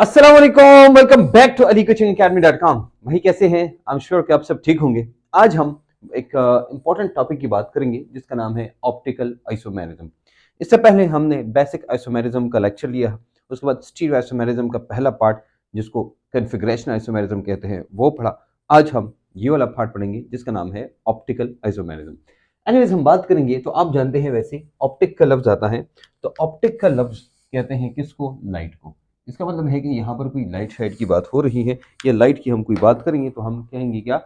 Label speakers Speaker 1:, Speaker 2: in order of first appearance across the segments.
Speaker 1: अस्सलाम वालेकुम, welcome back to alicoachingacademy.com। भाई कैसे हैं? आई एम श्योर कि आप सब ठीक होंगे। आज हम एक इम्पॉर्टेंट टॉपिक की बात करेंगे जिसका नाम है ऑप्टिकल आइसोमेरिज्म। इससे पहले हमने बेसिक आइसोमेरिज्म का लेक्चर लिया, उसके बाद स्टीरियो आइसोमेरिज्म का पहला पार्ट जिसको कन्फिगरेशन आइसोमेरिज्म कहते हैं वो पढ़ा। आज हम ये वाला पार्ट पढ़ेंगे जिसका नाम है ऑप्टिकल आइसोमेरिज्म। एनीवेज हम बात करेंगे तो आप जानते हैं वैसे ऑप्टिक का लफ्ज आता है, तो ऑप्टिक का लफ्ज कहते हैं किसको? लाइट को। इसका मतलब है कि यहाँ पर कोई लाइट शाइट की बात हो रही है या लाइट की हम कोई बात करेंगे तो हम कहेंगे क्या?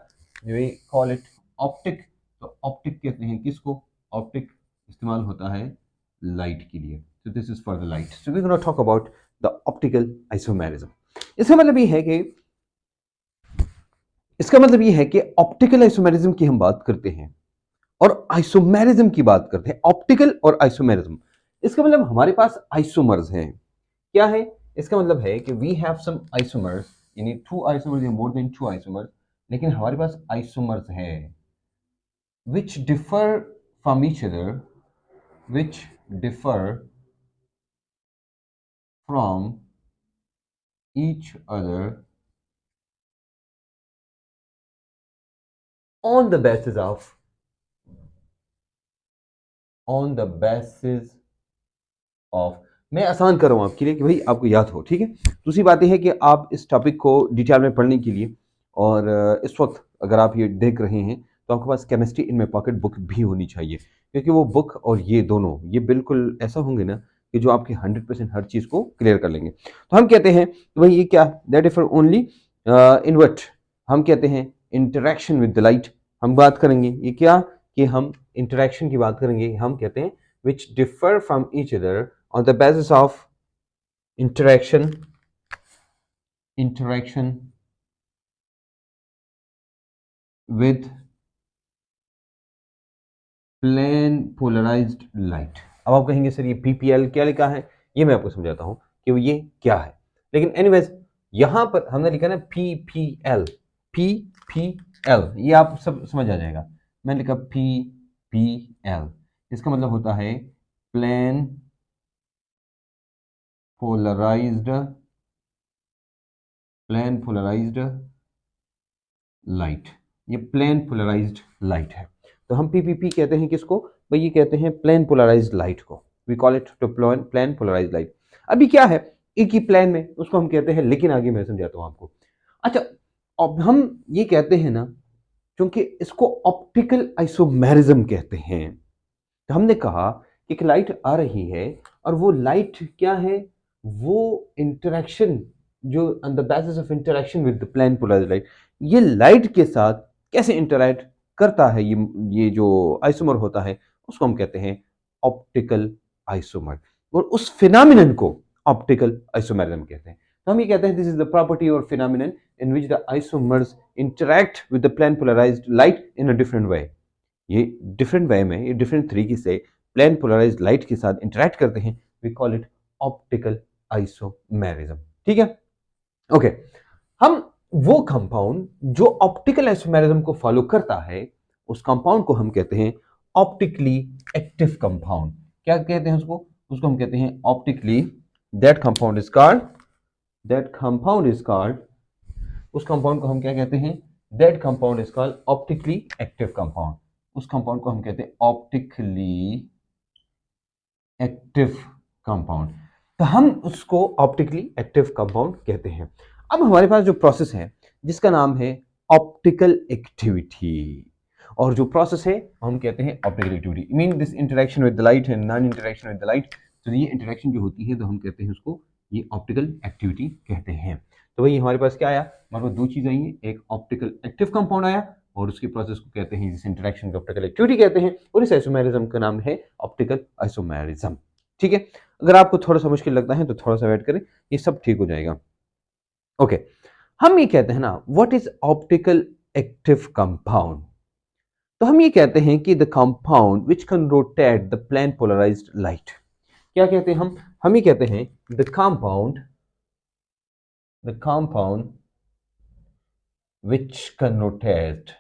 Speaker 1: वे कॉल इट ऑप्टिक। तो ऑप्टिक कहते हैं किसको? ऑप्टिक इस्तेमाल होता है लाइट के लिए। तो this is for the light. So we gonna talk about the optical isomerism. इसका मतलब ये है कि इसका मतलब ये है कि ऑप्टिकल आइसोमेरिज्म की हम बात करते हैं और आइसोमेरिज्म की बात करते हैं। ऑप्टिकल और आइसोमेरिज्म, इसका मतलब हमारे पास आइसोमर्स हैं। क्या है? इसका मतलब है कि वी हैव सम आइसोमर्स, यानी टू आइसोमर्स या मोर देन टू आइसोमर्स, लेकिन हमारे पास आइसोमर्स हैं which differ from each other, which differ from each other on the basis of on the basis of मैं आसान कर रहा हूं आपके लिए कि भाई आपको याद हो, ठीक है। दूसरी बात यह है कि आप इस टॉपिक को डिटेल में पढ़ने के लिए और इस वक्त अगर आप ये देख रहे हैं तो आपके पास chemistry in my pocket book भी होनी चाहिए, क्योंकि वो बुक और ये दोनों ये बिल्कुल ऐसा होंगे ना कि जो आपके 100% हर चीज़ को क्लियर कर लेंगे। तो हम कहते हैं कि भाई ये क्या? That Fitr only in what हम कहते हैं इंटरेक्शन विद द लाइट। हम बात करेंगे ये क्या कि हम इंटरेक्शन की बात करेंगे। हम कहते हैं विच differ from each other on the basis of interaction with plane polarized light। अब आप कहेंगे सर ये पीपीएल क्या लिखा है? ये मैं आपको समझाता हूं कि ये क्या है। लेकिन एनीवेज यहां पर हमने लिखा ना पीपीएल, पीपीएल ये आप सब समझ आ जाएगा। मैंने लिखा पीपीएल, इसका मतलब होता है प्लेन पोलराइज्ड लाइट। ये प्लेन पोलराइज्ड लाइट है। तो हम पीपीपी कहते हैं किसको? भाई ये कहते हैं प्लेन पोलराइज्ड लाइट को। We call it to plane polarised light. अभी क्या है एक ही प्लेन में, उसको हम कहते हैं, लेकिन आगे मैं समझाता हूं आपको। अच्छा, अब हम ये कहते हैं ना, क्योंकि इसको ऑप्टिकल आइसोमेरिज्म कहते हैं। तो हमने कहा कि एक लाइट आ रही है और वो लाइट क्या है? वो इंटरेक्शन, जो on the basis of interaction with the plane polarised light, ये लाइट के साथ कैसे इंटरैक्ट करता है, ये जो आइसोमर होता है उसको हम कहते हैं ऑप्टिकल आइसोमर। और उस फिनोमिनन को ऑप्टिकल आइसोमेरिज्म कहते हैं। तो हम ये कहते हैं दिस इज द प्रॉपर्टी और phenomenon in which the isomers interact with the plane polarised light in a different way. ये डिफरेंट वे में, ये डिफरेंट तरीके से प्लेन पोलराइज्ड लाइट के साथ इंटरैक्ट करते हैं। We call it optical isomerism. ठीक है, ओके। हम वो कंपाउंड जो ऑप्टिकल आइसोमेरिज्म को फॉलो करता है उस कंपाउंड को हम कहते हैं ऑप्टिकली एक्टिव कंपाउंड। क्या कहते हैं उसको? उसको हम कहते हैं optically, that compound is called, उस कंपाउंड को हम क्या कहते हैं? That compound is called optically active compound. उस कंपाउंड को हम कहते हैं ऑप्टिकली एक्टिव कंपाउंड। तो हम उसको ऑप्टिकली एक्टिव कंपाउंड कहते हैं। अब हमारे पास जो प्रोसेस है जिसका नाम है ऑप्टिकल एक्टिविटी, और जो प्रोसेस है हम कहते हैं optical activity. Mean this interaction with the light and non interaction with the light. तो ये इंटरेक्शन जो होती है तो हम कहते हैं उसको ये ऑप्टिकल एक्टिविटी कहते हैं। तो भाई हमारे पास क्या आया? हमारे पास दो चीज आई हैं, एक ऑप्टिकल एक्टिव कंपाउंड आया और उसकी प्रोसेस को कहते हैं, जिस इंटरेक्शन को ऑप्टिकल एक्टिविटी कहते हैं, और इस आइसोमेरिज्म का नाम है ऑप्टिकल आइसोमेरिज्म। ठीक है, अगर आपको थोड़ा सा मुश्किल लगता है तो थोड़ा सा वेट करें, ये सब ठीक हो जाएगा। ओके, हम ये कहते हैं ना what is optical active compound. तो हम ये कहते हैं कि the compound which can rotate the plane polarised light. क्या कहते हैं हम ये कहते हैं the compound which can rotate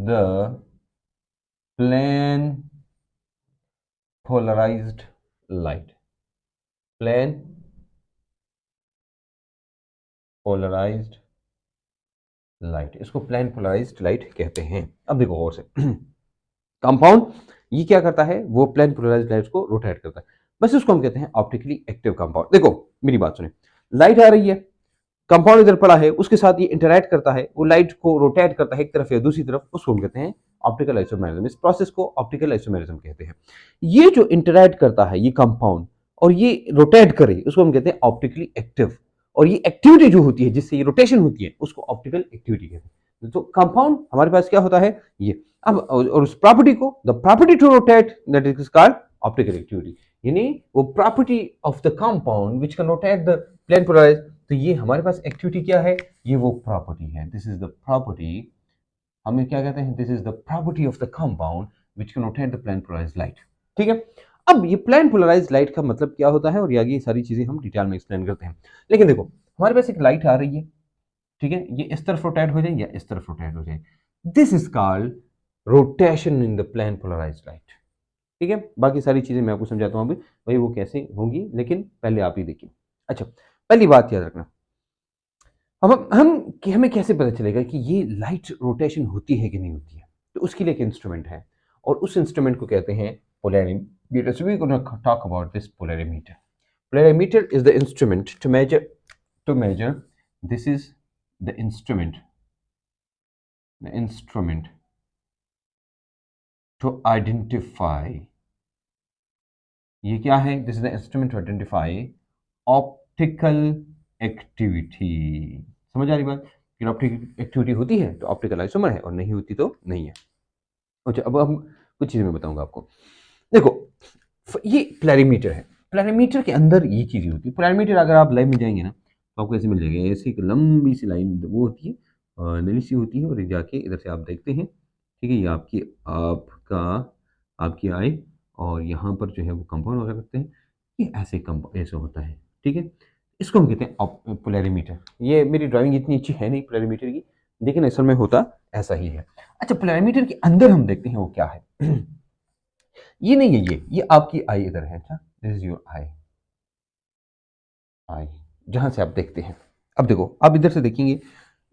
Speaker 1: the plane polarised light, plane polarised light, इसको प्लेन पोलराइज्ड लाइट कहते हैं। अब देखो गौर से कंपाउंड ये क्या करता है, वो प्लेन पोलराइज्ड लाइट को रोटेट करता है, बस इसको हम कहते हैं ऑप्टिकली एक्टिव कंपाउंड। देखो मेरी बात सुने, लाइट आ रही है, कंपाउंड इधर पड़ा है, उसके साथ ये इंटरैक्ट करता है, वो लाइट को रोटेट करता है एक तरफ या दूसरी तरफ, उसको हम कहते हैं ऑप्टिकल आइसोमेरिज्म। इस प्रोसेस को ऑप्टिकल आइसोमेरिज्म कहते हैं। ये जो इंटरैक्ट करता है ये कंपाउंड और ये रोटेट करे, उसको हम कहते हैं ऑप्टिकली एक्टिव। और ये एक्टिविटी जो होती है जिससे ये रोटेशन होती है उसको ऑप्टिकल एक्टिविटी कहते हैं। तो कंपाउंड हमारे पास क्या होता है ये। अब और उस प्रॉपर्टी को, the property to rotate, that is called optical activity, यानी वो property of the compound which can rotate the plane polarise. तो ये हमारे पास एक्टिविटी क्या है, ये वो प्रॉपर्टी है, दिस इज द प्रॉपर्टी, हमें क्या कहते हैं, this is the property of the compound which can rotate the plane polarised light. ठीक है, अब ये प्लेन पोलराइज्ड लाइट का मतलब क्या होता है और आगे ये सारी चीजें हम डिटेल में एक्सप्लेन करते हैं। लेकिन देखो हमारे पास एक लाइट आ रही है, ठीक है, ये इस तरफ रोटेट हो जाए या इस तरफ रोटेट हो जाए, this is called rotation in the plane polarised light. ठीक है, बाकी सारी चीजें मैं आपको समझाता हूं अभी भाई वो कैसे होंगी, लेकिन पहले आप ही देखिए। अच्छा, पहली बात याद रखना, हमें कैसे पता चलेगा कि ये लाइट रोटेशन होती है कि नहीं होती है। तो उसके लिए एक इंस्ट्रूमेंट है और उस इंस्ट्रूमेंट को कहते हैं polarimeter. So we gonna talk about this polarimeter. Polarimeter is the instrument to measure, this is the instrument to identify, ये क्या है, this is the instrument to identify optical activity. समझ आ रही बात कि ऑप्टिकल एक्टिविटी होती है तो ऑप्टिकल आइसोमर है और नहीं होती तो नहीं है। अच्छा, अब हम कुछ चीजें मैं बताऊंगा आपको। देखो ये पोलैरिमीटर है, पोलैरिमीटर के अंदर ये चीजें होती है। पोलैरिमीटर अगर आप लाइन में जाएंगे ना तो आपको ऐसे मिल जाएगा, ऐसे एक लंबी सी लाइन वो होती है, नीली सी होती है, और जाके इधर से आप देखते हैं, ठीक है, ये आपकी आई, और यहाँ पर जो है वो कंपाउंड वगैरह रखते हैं, ये ऐसे होता है। ठीक है, इसको हम कहते हैं पोलैरिमीटर। ये मेरी ड्राइंग इतनी अच्छी है नहीं पोलैरिमीटर की, लेकिन असल में होता ऐसा ही है। अच्छा, पोलैरिमीटर के अंदर हम देखते हैं वो क्या है। ये नहीं है, ये आपकी आई इधर है। अच्छा, दिस इज योर आई जहां से आप देखते हैं। अब देखो, आप इधर से देखेंगे,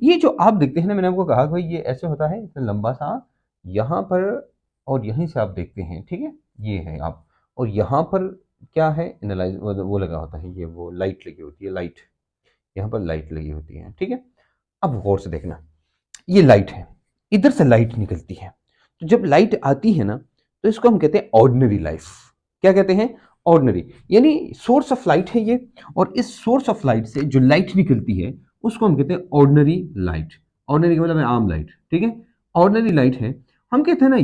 Speaker 1: ये जो आप देखते हैं ना, मैंने आपको कहा भाई ये ऐसे होता है, इतना लंबा सा यहाँ पर, और यहीं से आप देखते हैं, ठीक है, ये है आप, और यहाँ पर क्या है, एनालाइज वो लगा होता है, ये वो लाइट लगी होती है, लाइट, यहाँ पर लाइट लगी होती है। ठीक है, अब गौर से देखना, ये लाइट है, इधर से लाइट निकलती है, तो जब लाइट आती है ना तो इसको हम कहते हैं ऑर्डिनरी लाइफ। क्या कहते हैं, ऑर्डिनरी, यानी सोर्स ऑफ लाइट है ये, और इस सोर्स ऑफ लाइट से जो लाइट निकलती है उसको हम कहते हैं ऑर्डिनरी लाइट। ऑर्डिनरी का मतलब है आम लाइट। ठीक है, ऑर्डिनरी लाइट है, हम कहते हैं ना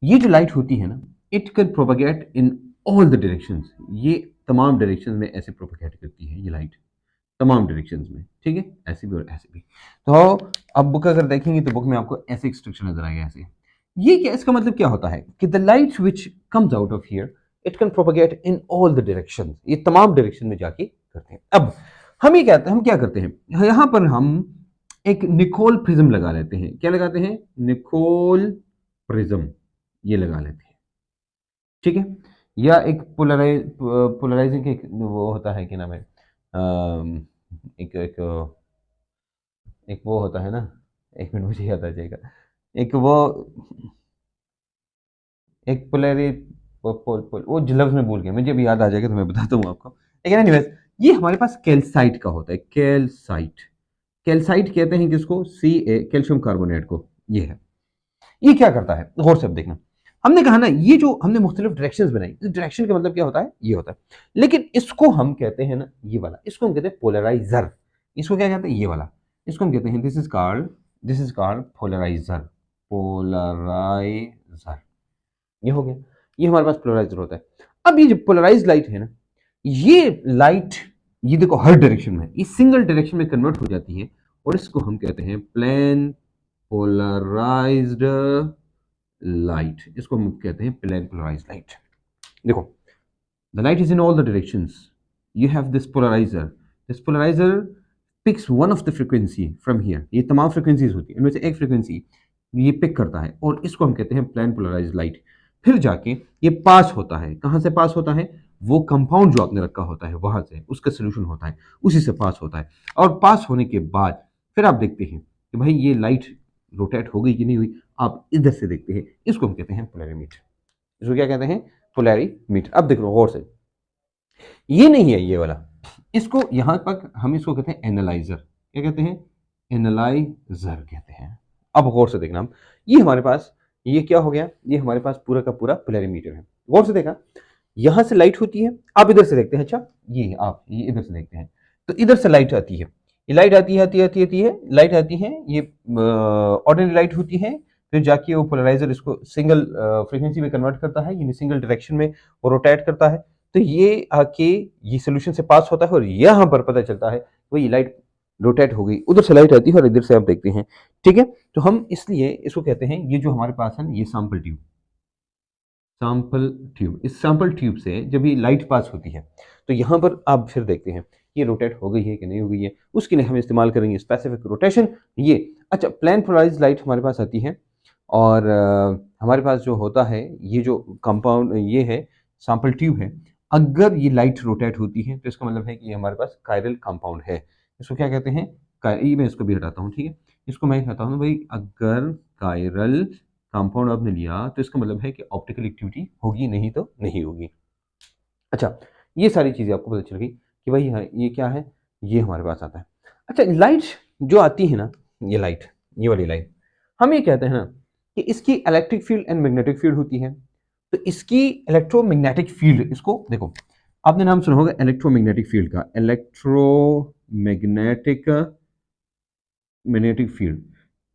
Speaker 1: ये जो लाइट होती है ना, it can propagate in all the directions, ये तमाम डायरेक्शन में ऐसे प्रोपेगेट करती है ये लाइट, तमाम डायरेक्शंस में। ठीक है, ऐसे भी और ऐसे भी। तो अब बुक अगर देखेंगे तो बुक में आपको ऐसे एक स्ट्रक्चर नजर आएगा, ऐसे। ये क्या, इसका मतलब क्या होता है कि the light which comes out of here it can propagate in all the directions, ये तमाम डायरेक्शन में जाके करते हैं। अब हम क्या करते हैं, यहां पर हम एक निकोल प्रिज्म लगा लेते हैं। क्या लगाते हैं, निकोल प्रिज्म, ये लगा लेते हैं। ठीक है, या एक पोलराइजिंग एक वो होता है, क्या नाम है, एक एक एक वो होता है ना, एक मिनट मुझे याद आ जाएगा, एक वो एक पोलरी वो जो लफ्ज में भूल गया, मुझे भी याद आ जाएगा तो मैं बताता हूँ आपको। लेकिन एनीवेज, ये हमारे पास कैल्साइट का होता है, कैल्साइट। कैल्साइट कहते हैं किसको, कैल्शियम कार्बोनेट को। ये है, ये क्या करता है, गौर से अब देखना। हमने कहा ना, ये जो हमने मुख्तलिफ डायरेक्शंस बनाई, इस डायरेक्शन का मतलब क्या होता है, ये होता है। लेकिन इसको हम कहते हैं ना, ये वाला, इसको हम कहते हैं पोलराइजर। इसको क्या कहते हैं, ये वाला, इसको हम कहते हैं, this is called polarizer. Polarizer, ये हो गया, ये हमारे पास पोलराइजर होता है। अब ये जो पोलराइज लाइट है ना, ये लाइट, ये देखो हर डायरेक्शन में, ये सिंगल डायरेक्शन में कन्वर्ट हो जाती है, और इसको हम कहते हैं प्लेन पोलराइज्ड लाइट। इसको हम कहते हैं प्लेन पोलराइज्ड लाइट। देखो, the light is in all the directions, you have this polarizer picks one of the frequency from here, ये तमाम फ्रीक्वेंसीज होती है, इनमें से एक फ्रीक्वेंसी ये पिक करता है और इसको हम कहते हैं प्लेन पोलराइज्ड लाइट। फिर जाके ये पास होता है, कहाँ से पास होता है, वो कंपाउंड जो आपने रखा होता है वहां से, उसका सोल्यूशन होता है, उसी से पास होता है। और पास होने के बाद फिर आप देखते हैं कि भाई ये लाइट रोटेट हो गई कि नहीं हुई, आप इधर से देखते हैं, इसको हम कहते हैं पोलैरिमीटर। इसको क्या कहते हैं, पोलैरिमीटर। अब देख लो गौर से, ये नहीं है ये वाला, इसको यहां तक हम इसको कहते हैं एनालाइजर। क्या कहते हैं, एनालाइजर कहते हैं। अब गौर से देखना, हम ये हमारे पास ये क्या हो गया, ये हमारे पास पूरा का पूरा पोलैरिमीटर है। गौर से देखा, यहां से लाइट होती है, आप इधर से देखते हैं, अच्छा ये आप ये इधर से देखते हैं, तो इधर से लाइट आती है, ये लाइट आती है लाइट आती है, ये ऑर्डिनरी लाइट होती है। फिर जाके वो पोलराइजर इसको सिंगल फ्रीक्वेंसी में कन्वर्ट करता है, यानी सिंगल डायरेक्शन में वो रोटेट करता है। तो ये आके ये सोल्यूशन से पास होता है और यहाँ पर पता चलता है वो ये लाइट रोटेट हो गई, उधर से लाइट आती है और इधर से आप देखते हैं। ठीक है, तो हम इसलिए इसको कहते हैं, ये जो हमारे पास है ये सैंपल ट्यूब, सैंपल ट्यूब, इस सैंपल ट्यूब से जब ये लाइट पास होती है तो यहाँ पर आप फिर देखते हैं ये रोटेट हो गई है कि नहीं हो गई है, उसके लिए हम इस्तेमाल करेंगे स्पेसिफिक रोटेशन। ये अच्छा, प्लेन पोलराइज्ड लाइट हमारे पास आती है और हमारे पास जो होता है ये जो कंपाउंड ये है सैंपल ट्यूब है, अगर ये लाइट रोटेट होती है तो इसका मतलब है कि ये हमारे पास कायरल कंपाउंड है। इसको क्या कहते हैं, ये मैं इसको भी हटाता हूँ, ठीक है, इसको मैं कहता हूँ भाई, अगर कायरल कंपाउंड आपने लिया तो इसका मतलब है कि ऑप्टिकल एक्टिविटी होगी, नहीं तो नहीं होगी। अच्छा, ये सारी चीज़ें आपको पता चल गई कि भाई हाँ ये क्या है, ये हमारे पास आता है। अच्छा, लाइट जो आती है ना, ये लाइट, ये वाली लाइट, हम ये कहते हैं ना कि इसकी electric field and magnetic field होती है। तो इसकी इलेक्ट्रोमैग्नेटिक फील्ड, इसको देखो, आपने नाम सुना होगा इलेक्ट्रोमैग्नेटिक फील्ड का, इलेक्ट्रोमैग्नेटिक मैग्नेटिक फील्ड।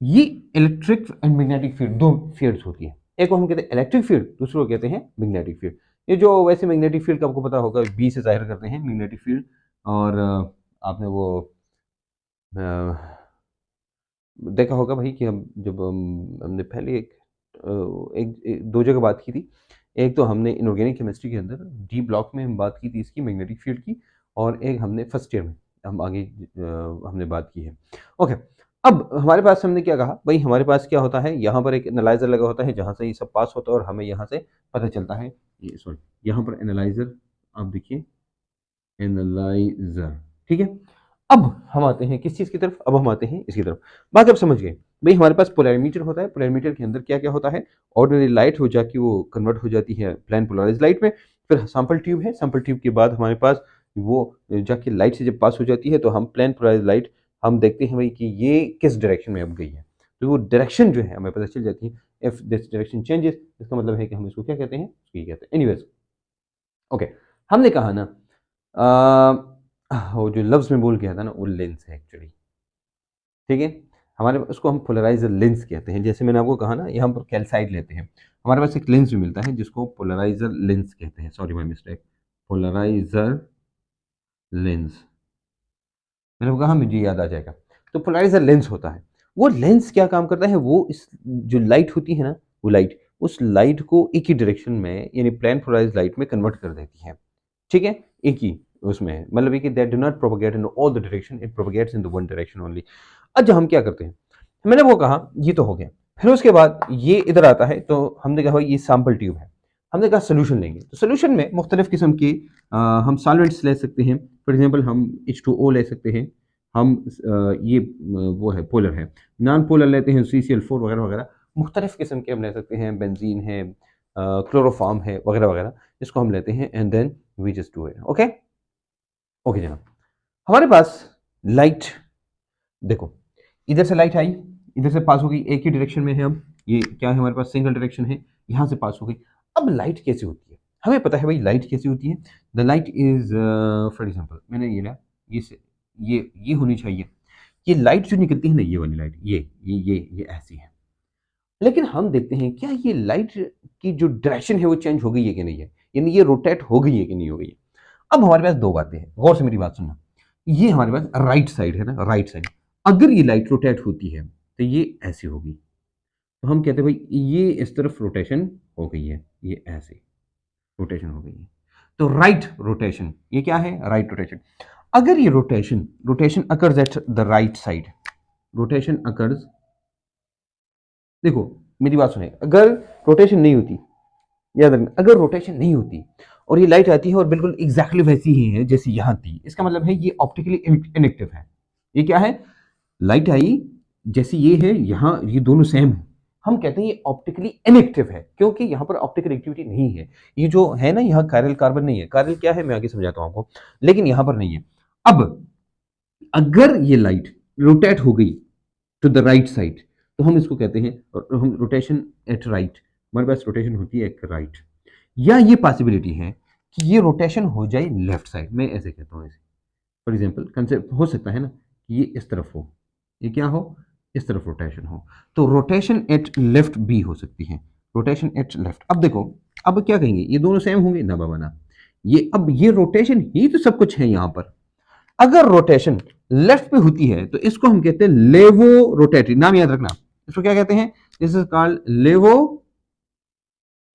Speaker 1: ये इलेक्ट्रिक एंड मैग्नेटिक फील्ड दो फील्ड्स होती है, एक को हम कहते हैं इलेक्ट्रिक फील्ड, दूसरे को कहते हैं मैग्नेटिक फील्ड। ये जो वैसे मैग्नेटिक फील्ड का आपको पता होगा, बी से जाहिर करते हैं मैग्नेटिक फील्ड। और आपने वो देखा होगा भाई कि हम जब हमने पहले दो जगह बात की थी। एक तो हमने इनऑर्गेनिक केमिस्ट्री के अंदर डी ब्लॉक में हम बात की थी इसकी मैग्नेटिक फील्ड की, और एक हमने फर्स्ट ईयर में हम आगे हमने बात की है। ओके, अब हमारे पास हमने क्या कहा भाई, हमारे पास क्या होता है, यहाँ पर एक एनालाइजर लगा होता है जहाँ से ये सब पास होता है और हमें यहाँ से पता चलता है, ये सॉरी यहाँ पर एनालाइजर, आप देखिए एनालाइजर, ठीक है। अब हम आते हैं किस चीज़ की तरफ, अब हम आते हैं इसकी तरफ। बात अब समझ गए भाई, हमारे पास पोलैरिमीटर होता है, पोलैरिमीटर के अंदर क्या क्या होता है, ऑर्डिनरी लाइट हो जाके वो कन्वर्ट हो जाती है प्लेन पोलराइज्ड लाइट में। फिर सैंपल ट्यूब है, सैंपल ट्यूब के बाद हमारे पास वो जाके लाइट से जब पास हो जाती है तो हम प्लेन पोलराइज्ड लाइट हम देखते हैं भाई कि ये किस डायरेक्शन में अब गई है, तो वो डायरेक्शन जो है हमें पता चल जाती है। इफ दिस डायरेक्शन चेंजेस, इसका मतलब है कि हम इसको क्या कहते हैं, ये कहते हैं एनीवेज। ओके, हमने कहा ना वो जो लफ्ज़ में बोल गया था ना, वो लेंस है एक्चुअली, ठीक है। हमारे उसको हम पोलराइजर लेंस कहते हैं। जैसे मैंने आपको कहा ना, यहाँ पर कैल्साइट लेते हैं, हमारे पास एक लेंस भी मिलता है जिसको पोलराइजर लेंस कहते हैं, sorry my mistake, polarizer lens, मैंने कहा मुझे याद आ जाएगा। तो पोलराइजर लेंस होता है, वो लेंस क्या काम करता है, वो इस जो लाइट होती है ना, वो लाइट उस लाइट को एक ही डायरेक्शन में यानी प्लेन पोलराइज्ड लाइट में कन्वर्ट कर देती है, ठीक है। एक ही उसमें मतलब है कि that do not propagate in all the direction, it propagates in the one direction only. अच्छा, हम क्या करते हैं, मैंने वो कहा ये तो हो गया, फिर उसके बाद ये इधर आता है, तो हमने कहा भाई ये सैंपल ट्यूब है, हमने कहा सोल्यूशन लेंगे, तो सोल्यूशन में मुख्तलिफ किस्म के हम सॉल्वेंट्स ले सकते हैं। फॉर एग्जांपल हम H2O ले सकते हैं, हम ये वो है पोलर है, नॉन पोलर लेते हैं CCl4 वगैरह वगैरह, मुख्तलिफ किस्म के हम ले सकते हैं, बेंजीन है, क्लोरोफॉर्म है वगैरह वगैरह, इसको हम लेते हैं and then we just do it. Okay, okay जनाब, हमारे पास लाइट देखो, इधर से लाइट आई, इधर से पास हो गई, एक ही डायरेक्शन में है, हम ये क्या है हमारे पास सिंगल डायरेक्शन है, यहाँ से पास हो गई। अब लाइट कैसे होती है, हमें पता है भाई लाइट कैसी होती है। The light is for example मैंने ये लिया, ये से ये होनी चाहिए, ये लाइट जो निकलती है ना, ये वाली लाइट, ये ऐसी है। लेकिन हम देखते हैं क्या ये लाइट की जो डायरेक्शन है वो चेंज हो गई है कि नहीं है, यानी ये रोटेट हो गई है कि नहीं हो गई है। अब हमारे पास दो बातें हैं, गौर से मेरी बात सुनना, ये हमारे पास राइट साइड है ना, राइट साइड, अगर ये लाइट रोटेट होती है तो ये ऐसी होगी, तो हम कहते हैं भाई ये इस तरफ रोटेशन हो गई है, ये ऐसे रोटेशन हो गई है, तो राइट रोटेशन, ये क्या है, राइट रोटेशन। अगर ये rotation rotation occurs at the right side, rotation occurs देखो मेरी बात सुने, अगर रोटेशन नहीं होती, याद रखना, अगर रोटेशन नहीं होती और ये लाइट आती है और बिल्कुल एग्जैक्टली वैसी ही है जैसी यहाँ थी, इसका मतलब है ये ऑप्टिकली इनेक्टिव है। ये क्या है? लाइट आई जैसी ये है, यहाँ ये दोनों सेम है, हम कहते हैं ये ऑप्टिकली इनेक्टिव है, क्योंकि यहाँ पर ऑप्टिकल एक्टिविटी नहीं है। ये जो है ना, यहाँ कायरल कार्बन नहीं है। कायरल क्या है मैं आगे समझाता हूँ आपको, लेकिन यहाँ पर नहीं है। अब अगर ये लाइट रोटेट हो गई टू द राइट साइड, तो हम इसको कहते हैं, हम रोटेशन एट राइट, हमारे पास रोटेशन होती है एक राइट, या ये पॉसिबिलिटी है कि ये रोटेशन हो जाए लेफ्ट साइड, मैं ऐसे कहता हूँ। ऐसे फॉर एग्जाम्पल कंसेप्ट हो सकता है ना कि ये इस तरफ हो, ये क्या हो, इस तरफ रोटेशन हो, तो रोटेशन एट लेफ्ट भी हो सकती है, रोटेशन एट लेफ्ट। अब देखो, अब क्या कहेंगे, ये दोनों सेम होंगे ना बाबा ना, ये अब ये रोटेशन ही तो सब कुछ है यहाँ पर। अगर रोटेशन लेफ्ट पे होती है तो इसको हम कहते हैं लेवो रोटेटरी, नाम याद रखना, इसको क्या कहते हैं, दिस इज कॉल्ड लेवो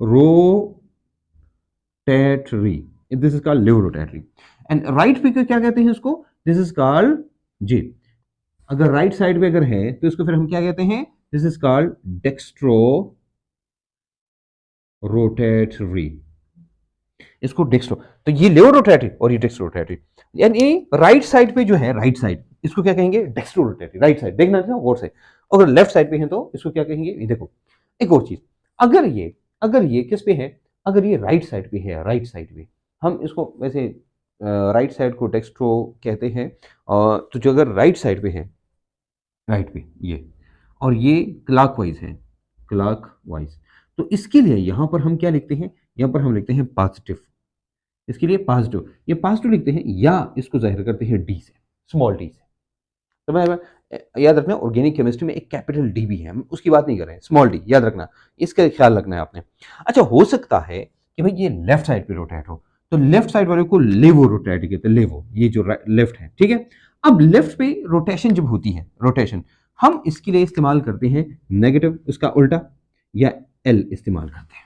Speaker 1: रोटेटरी, दिस इज कॉल्ड लेवो रोटेटरी। एंड राइट पे क्या कहते हैं इसको, दिस इज कॉल्ड जी, अगर राइट साइड पे अगर है तो इसको फिर हम क्या कहते हैं, this is called dextro rotatory, इसको डेक्स्ट्रो, तो ये लेवो रोटेटरी और ये डेक्स्ट्रो रोटेटरी। यानी राइट साइड पे जो है, राइट साइड, इसको क्या कहेंगे, डेक्स्ट्रो रोटेटरी, राइट साइड देखना है गौर से। अगर लेफ्ट साइड पे है तो इसको क्या कहेंगे, ये देखो एक और चीज, अगर ये किस पे है, अगर ये राइट साइड पे है, राइट साइड पे, हम इसको वैसे राइट साइड को डेक्स्ट्रो कहते हैं। तो जो अगर राइट साइड पे है, राइट पे ये, और ये क्लॉकवाइज है, क्लॉकवाइज, तो इसके लिए यहाँ पर हम क्या लिखते हैं, यहाँ पर हम लिखते हैं पॉजिटिव, इसके लिए पॉजिटिव, ये पॉजिटिव लिखते हैं, या इसको जाहिर करते हैं डी से, स्मॉल डी से। तो मैं याद रखना, ऑर्गेनिक केमिस्ट्री में एक कैपिटल डी भी है, हम उसकी बात नहीं कर रहे हैं, स्मॉल डी याद रखना, इसका ख्याल रखना है आपने। अच्छा, हो सकता है कि भाई ये लेफ्ट साइड पे रोटेट हो, तो लेफ्ट साइड वाले को लेवो रोटेट कहते हैं, लेवो, ये जो लेफ्ट है, ठीक है। अब लेफ्ट पे रोटेशन जब होती है, रोटेशन हम इसके लिए इस्तेमाल करते हैं नेगेटिव, इसका उल्टा, या एल इस्तेमाल करते हैं।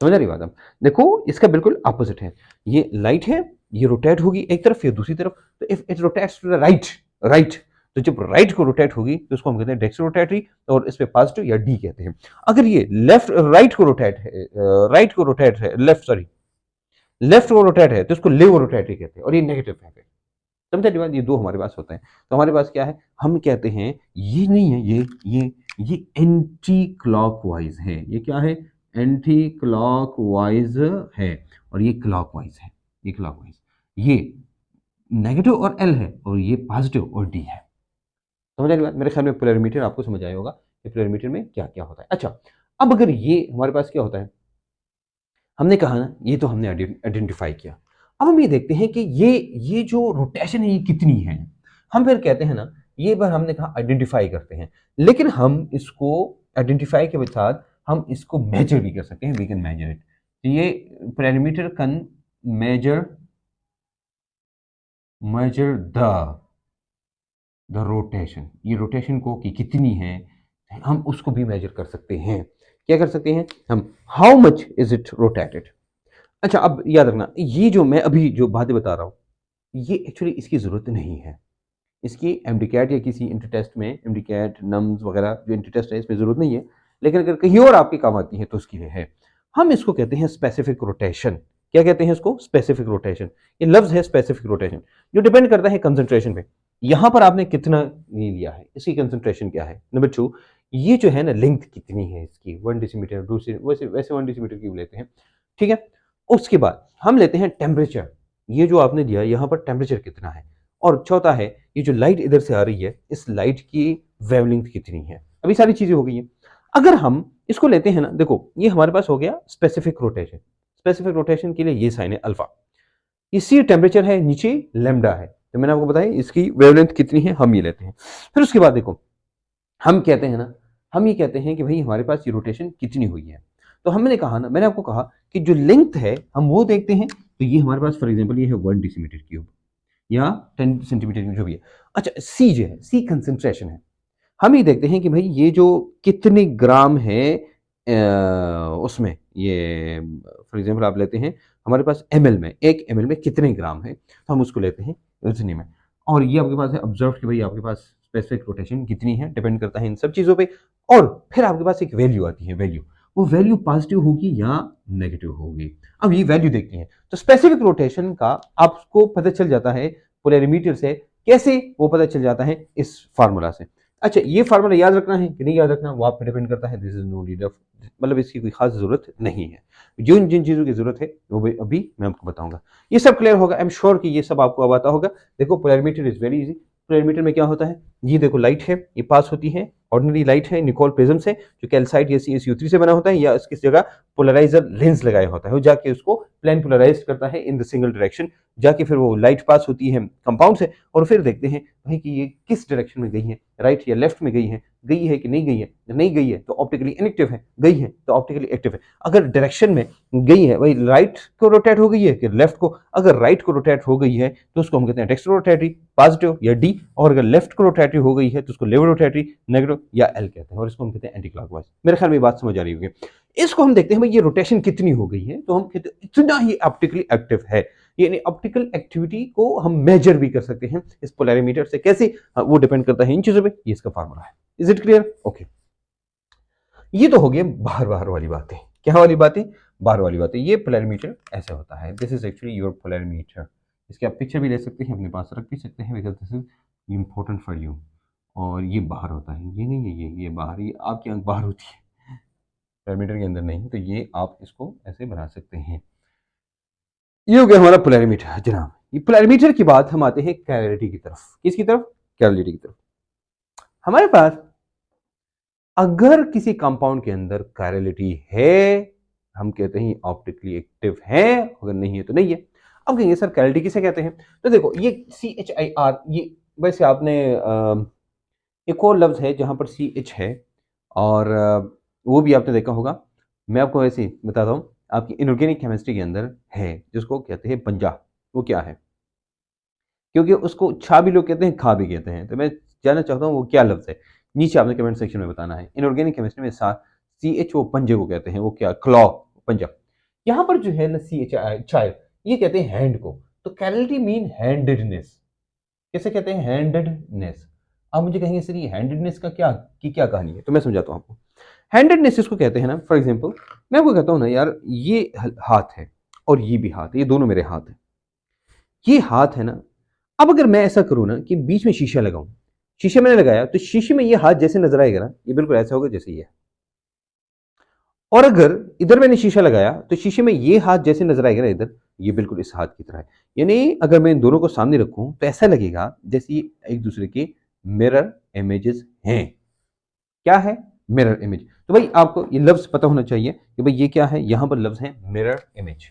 Speaker 1: समझ आ रही बात? अब देखो इसका बिल्कुल ऑपोजिट है, ये लाइट है, ये रोटेट होगी एक तरफ या दूसरी तरफ, तो if it rotates to the right, right, तो जब राइट को रोटेट होगी तो उसको हम कहते हैं डेक्स्ट्रो रोटेटरी, और इस पे पॉजिटिव या डी कहते हैं। अगर ये लेफ्ट राइट को रोटेट है, राइट को रोटेट है, लेफ्ट सॉरी, लेफ्ट को रोटेट है तो इसको लेवो रोटेटरी कहते हैं, और ये नेगेटिव है। समझा बात? ये दो हमारे पास होते हैं। तो हमारे पास क्या है, हम कहते हैं ये नहीं है, ये एंटी क्लॉकवाइज है, ये क्या है, एंटी क्लॉकवाइज है, और ये क्लॉकवाइज है, ये क्लॉकवाइज, ये नेगेटिव और एल है, और ये पॉजिटिव और डी है। समझ आ रही बात? मेरे ख्याल में पोलरिमीटर आपको समझ आया होगा कि पोलरिमीटर में क्या क्या होता है। अच्छा, अब अगर ये हमारे पास क्या होता है, हमने कहा ना, ये तो हमने आइडेंटिफाई किया। अब हम ये देखते हैं कि ये जो रोटेशन है ये कितनी है। हम फिर कहते हैं ना, ये बार हमने कहा आइडेंटिफाई करते हैं, लेकिन हम इसको आइडेंटिफाई के साथ हम इसको मेजर भी कर सकते हैं, वी कैन मेजर इट। तो ये parameter can measure measure the rotation, ये रोटेशन को कि कितनी है, हम उसको भी मेजर कर सकते हैं। क्या कर सकते हैं हम, how much is it rotated. अच्छा, अब याद रखना, ये जो मैं अभी जो बातें बता रहा हूँ, ये एक्चुअली इसकी ज़रूरत नहीं है, इसकी एमडीकैट या किसी इंटर टेस्ट में, एमडीकैट नम्स वगैरह जो इंटर टेस्ट है इसमें ज़रूरत नहीं है, लेकिन अगर कहीं और आपके काम आती है तो उसके लिए है। हम इसको कहते हैं स्पेसिफिक रोटेशन। क्या कहते हैं इसको, स्पेसिफिक रोटेशन। ये लफ्ज़ है स्पेसिफिक रोटेशन, जो डिपेंड करता है कंसंट्रेशन पे। यहाँ पर आपने कितना ये लिया है, इसकी कंसंट्रेशन क्या है। नंबर 2, ये जो है ना लेंथ कितनी है इसकी, 1 डेसीमीटर, दूसरी वैसे वैसे 1 डेसीमीटर की लेते हैं, ठीक है। उसके बाद हम लेते हैं टेम्परेचर, ये जो आपने दिया यहाँ पर टेम्परेचर कितना है। और चौथा है, ये जो लाइट इधर से आ रही है, इस लाइट की वेवलेंथ कितनी है। अभी सारी चीजें हो गई हैं। अगर हम इसको लेते हैं ना, देखो ये हमारे पास हो गया स्पेसिफिक रोटेशन। स्पेसिफिक रोटेशन के लिए ये साइन है अल्फा, इसी टेम्परेचर है, नीचे लैम्डा है, तो मैंने आपको बताया इसकी वेवलेंथ कितनी है, हम ये लेते हैं। फिर उसके बाद देखो, हम कहते हैं ना, हम ये कहते हैं कि भाई हमारे पास ये रोटेशन कितनी हुई है। तो हमने कहा ना, मैंने आपको कहा कि जो लेंथ है हम वो देखते हैं, तो ये हमारे पास फॉर एग्जांपल ये है 1 डेसीमीटर क्यूब या 10 सेंटीमीटर क्यूब, जो भी है। अच्छा, सी जो है, सी कंसंट्रेशन है। हम ये देखते हैं कि भाई ये जो कितने ग्राम है उसमें, ये फॉर एग्जांपल आप लेते हैं हमारे पास एमएल में, 1 ml में कितने ग्राम है, तो हम उसको लेते हैं उतने में। और ये आपके पास है ऑब्जर्व कि भाई आपके पास स्पेसिफिक रोटेशन कितनी है डिपेंड करता है इन सब चीज़ों पे। और फिर आपके पास एक वैल्यू आती है, वैल्यू, वो वैल्यू पॉजिटिव होगी या नेगेटिव होगी। अब ये वैल्यू देखते हैं, तो स्पेसिफिक रोटेशन का आपको पता चल जाता है पोलैरिमीटर से। कैसे वो पता चल जाता है? इस फार्मूला से। अच्छा, ये फार्मूला याद रखना है कि नहीं याद रखना वो आप पे डिपेंड करता है। This is no need of, मतलब इसकी कोई खास जरूरत नहीं है। जिन जिन चीजों की जरूरत है वो भी अभी मैं आपको बताऊंगा। ये सब क्लियर होगा, आई एम श्योर कि ये सब आपको अब आता होगा। देखो polarimeter is very easy. Polarimeter में क्या होता है? ये देखो लाइट है, ये पास होती है, ऑर्डिनरी लाइट है निकोल प्रिज्म से, जो कैल्साइट या CaSiO3 से बना होता है, या इसकी जगह पोलराइजर लेंस लगाया होता है, वो जाके उसको प्लेन पोलराइज करता है इन द सिंगल डायरेक्शन। जाके फिर वो लाइट पास होती है कंपाउंड से, और फिर देखते हैं भाई कि ये किस डायरेक्शन में गई है, राइट या लेफ्ट में गई है कि नहीं गई है। नहीं गई है तो ऑप्टिकली इनएक्टिव है, गई है तो ऑप्टिकली एक्टिव है। अगर डायरेक्शन में गई है वही राइट को रोटेट हो गई है कि लेफ्ट को, अगर राइट को रोटेट हो गई है तो उसको हम कहते हैं डेक्स्ट्रो रोटेटरी पॉजिटिव या डी, और अगर लेफ्ट को रोटेटरी हो गई है तो उसको लेवर रोटेटरी नेगेटिव या एल कहते हैं, और इसको हम कहते हैं एंटी क्लॉकवाइज। मेरे ख्याल में ये बात समझ आ रही होगी। इसको हम देखते हैं भाई ये रोटेशन कितनी हो गई है, तो हम कहते हैं इतना ही ऑप्टिकली एक्टिव है। यानी ऑप्टिकल एक्टिविटी को हम मेजर भी कर सकते हैं इस पोलैरिमीटर से। कैसे? वो डिपेंड करता है इन चीजों पे। ये इसका फार्मूला है। Is it clear? ओके। ये तो हो गया बाहर बाहर वाली बातें। क्या वाली बातें? बाहर वाली बातें। ये पोलैरिमीटर ऐसा होता है। This is actually your polarimeter. इसके आप पिक्चर भी ले सकते हैं, अपने पास रख भी सकते हैं, because this is important for you. और ये बाहर होता है, ये नहीं है, ये बाहर, ये आपकी आंख बाहर होती है, पोलैरिमीटर के अंदर नहीं। तो ये आप इसको ऐसे बना सकते हैं। ये हो गया हमारा पोलैरिमीटर जनाब। ये पोलैरिमीटर की बात, हम आते हैं कैरेलिटी की तरफ। किसकी तरफ? कैरेलिटी की तरफ। हमारे पास अगर किसी कंपाउंड के अंदर कैरेलिटी है, हम कहते हैं ऑप्टिकली एक्टिव है, अगर नहीं है तो नहीं है। अब कहेंगे सर कैरेलिटी किसे कहते हैं? तो देखो ये CHIR, ये वैसे आपने एक और लफ्ज है जहां पर CH है, और वो भी आपने देखा होगा। मैं आपको ऐसे ही बताता हूँ, आपकी इनऑर्गेनिक केमिस्ट्री के अंदर है जिसको कहते हैं पंजा। वो क्या है? क्योंकि उसको छा भी लोग कहते हैं, खा भी कहते हैं, तो मैं जानना चाहता हूँ वो क्या लफ्ज है। नीचे आपने कमेंट सेक्शन में बताना है। इनऑर्गेनिक केमिस्ट्री में CH वो पंजे को कहते हैं, वो क्या? क्लॉ, पंजा। यहाँ पर जो है ना CH चाय, ये कहते हैं हैंड को। तो कैरलिटी मीन हैंडेडनेस। कैसे कहते हैं? हैंडेडनेस। आप मुझे कहेंगे सर ये हैंडेडनेस का क्या कहानी है, तो मैं समझाता हूँ आपको। हैंडेडनेस इसको कहते हैं ना, फॉर एग्जाम्पल मैं आपको कहता हूँ ना यार, ये हाथ है और ये भी हाथ है, ये दोनों मेरे हाथ है, ये हाथ है ना। अब अगर मैं ऐसा करूं ना कि बीच में शीशा लगाऊं, शीशे मैंने लगाया तो शीशे में ये हाथ जैसे नजर आएगा ना, ये बिल्कुल ऐसा होगा जैसे ये है। और अगर इधर मैंने शीशा लगाया तो शीशे में ये हाथ जैसे नजर आएगा ना इधर, ये बिल्कुल इस हाथ की तरह है। यानी अगर मैं इन दोनों को सामने रखूं तो ऐसा लगेगा जैसे ये एक दूसरे के मिरर इमेजेस हैं। क्या है? Mirror image. तो भाई आपको ये लफ्ज पता होना चाहिए कि भाई ये क्या है। यहां पर लफ्ज है मिरर इमेज।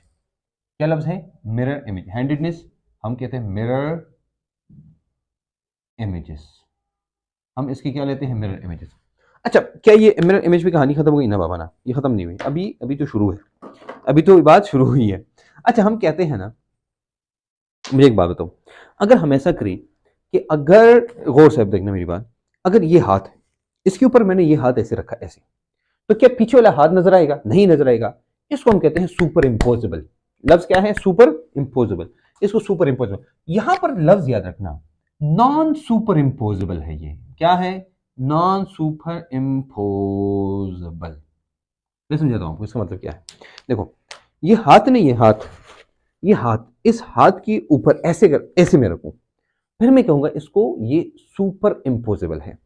Speaker 1: क्या लफ्ज है? Mirror image. हैंडेडनेस हम कहते हैं मिरर इमेजेस। हम इसकी क्या लेते हैं? Mirror images. अच्छा, क्या ये मिरर इमेज की कहानी खत्म हो गई? ना बाबा ना, ये खत्म नहीं हुई। अभी अभी तो शुरू है, अभी तो बात शुरू हुई है। अच्छा, हम कहते हैं ना, मुझे एक बात बताओ, अगर हम ऐसा करें कि अगर, गौर से अब देखना मेरी बात, अगर ये हाथ है, इसके ऊपर मैंने ये हाथ ऐसे रखा ऐसे, तो क्या पीछे वाला हाथ नजर आएगा? नहीं नजर आएगा। इसको हम कहते हैं सुपर इम्पोजेबल। लफ्ज क्या है? Super imposable. इसको सुपर इम्पोजेबल, यहां पर लफ्ज याद रखना, नॉन सुपर इम्पोजेबल है। ये क्या है? Non super imposable. मैं समझाता हूं आपको इसका मतलब क्या है। देखो ये हाथ नहीं है, हाथ, ये हाथ, इस हाथ के ऊपर ऐसे कर, ऐसे में रखूं, फिर मैं कहूंगा इसको ये सुपर इम्पोजेबल है।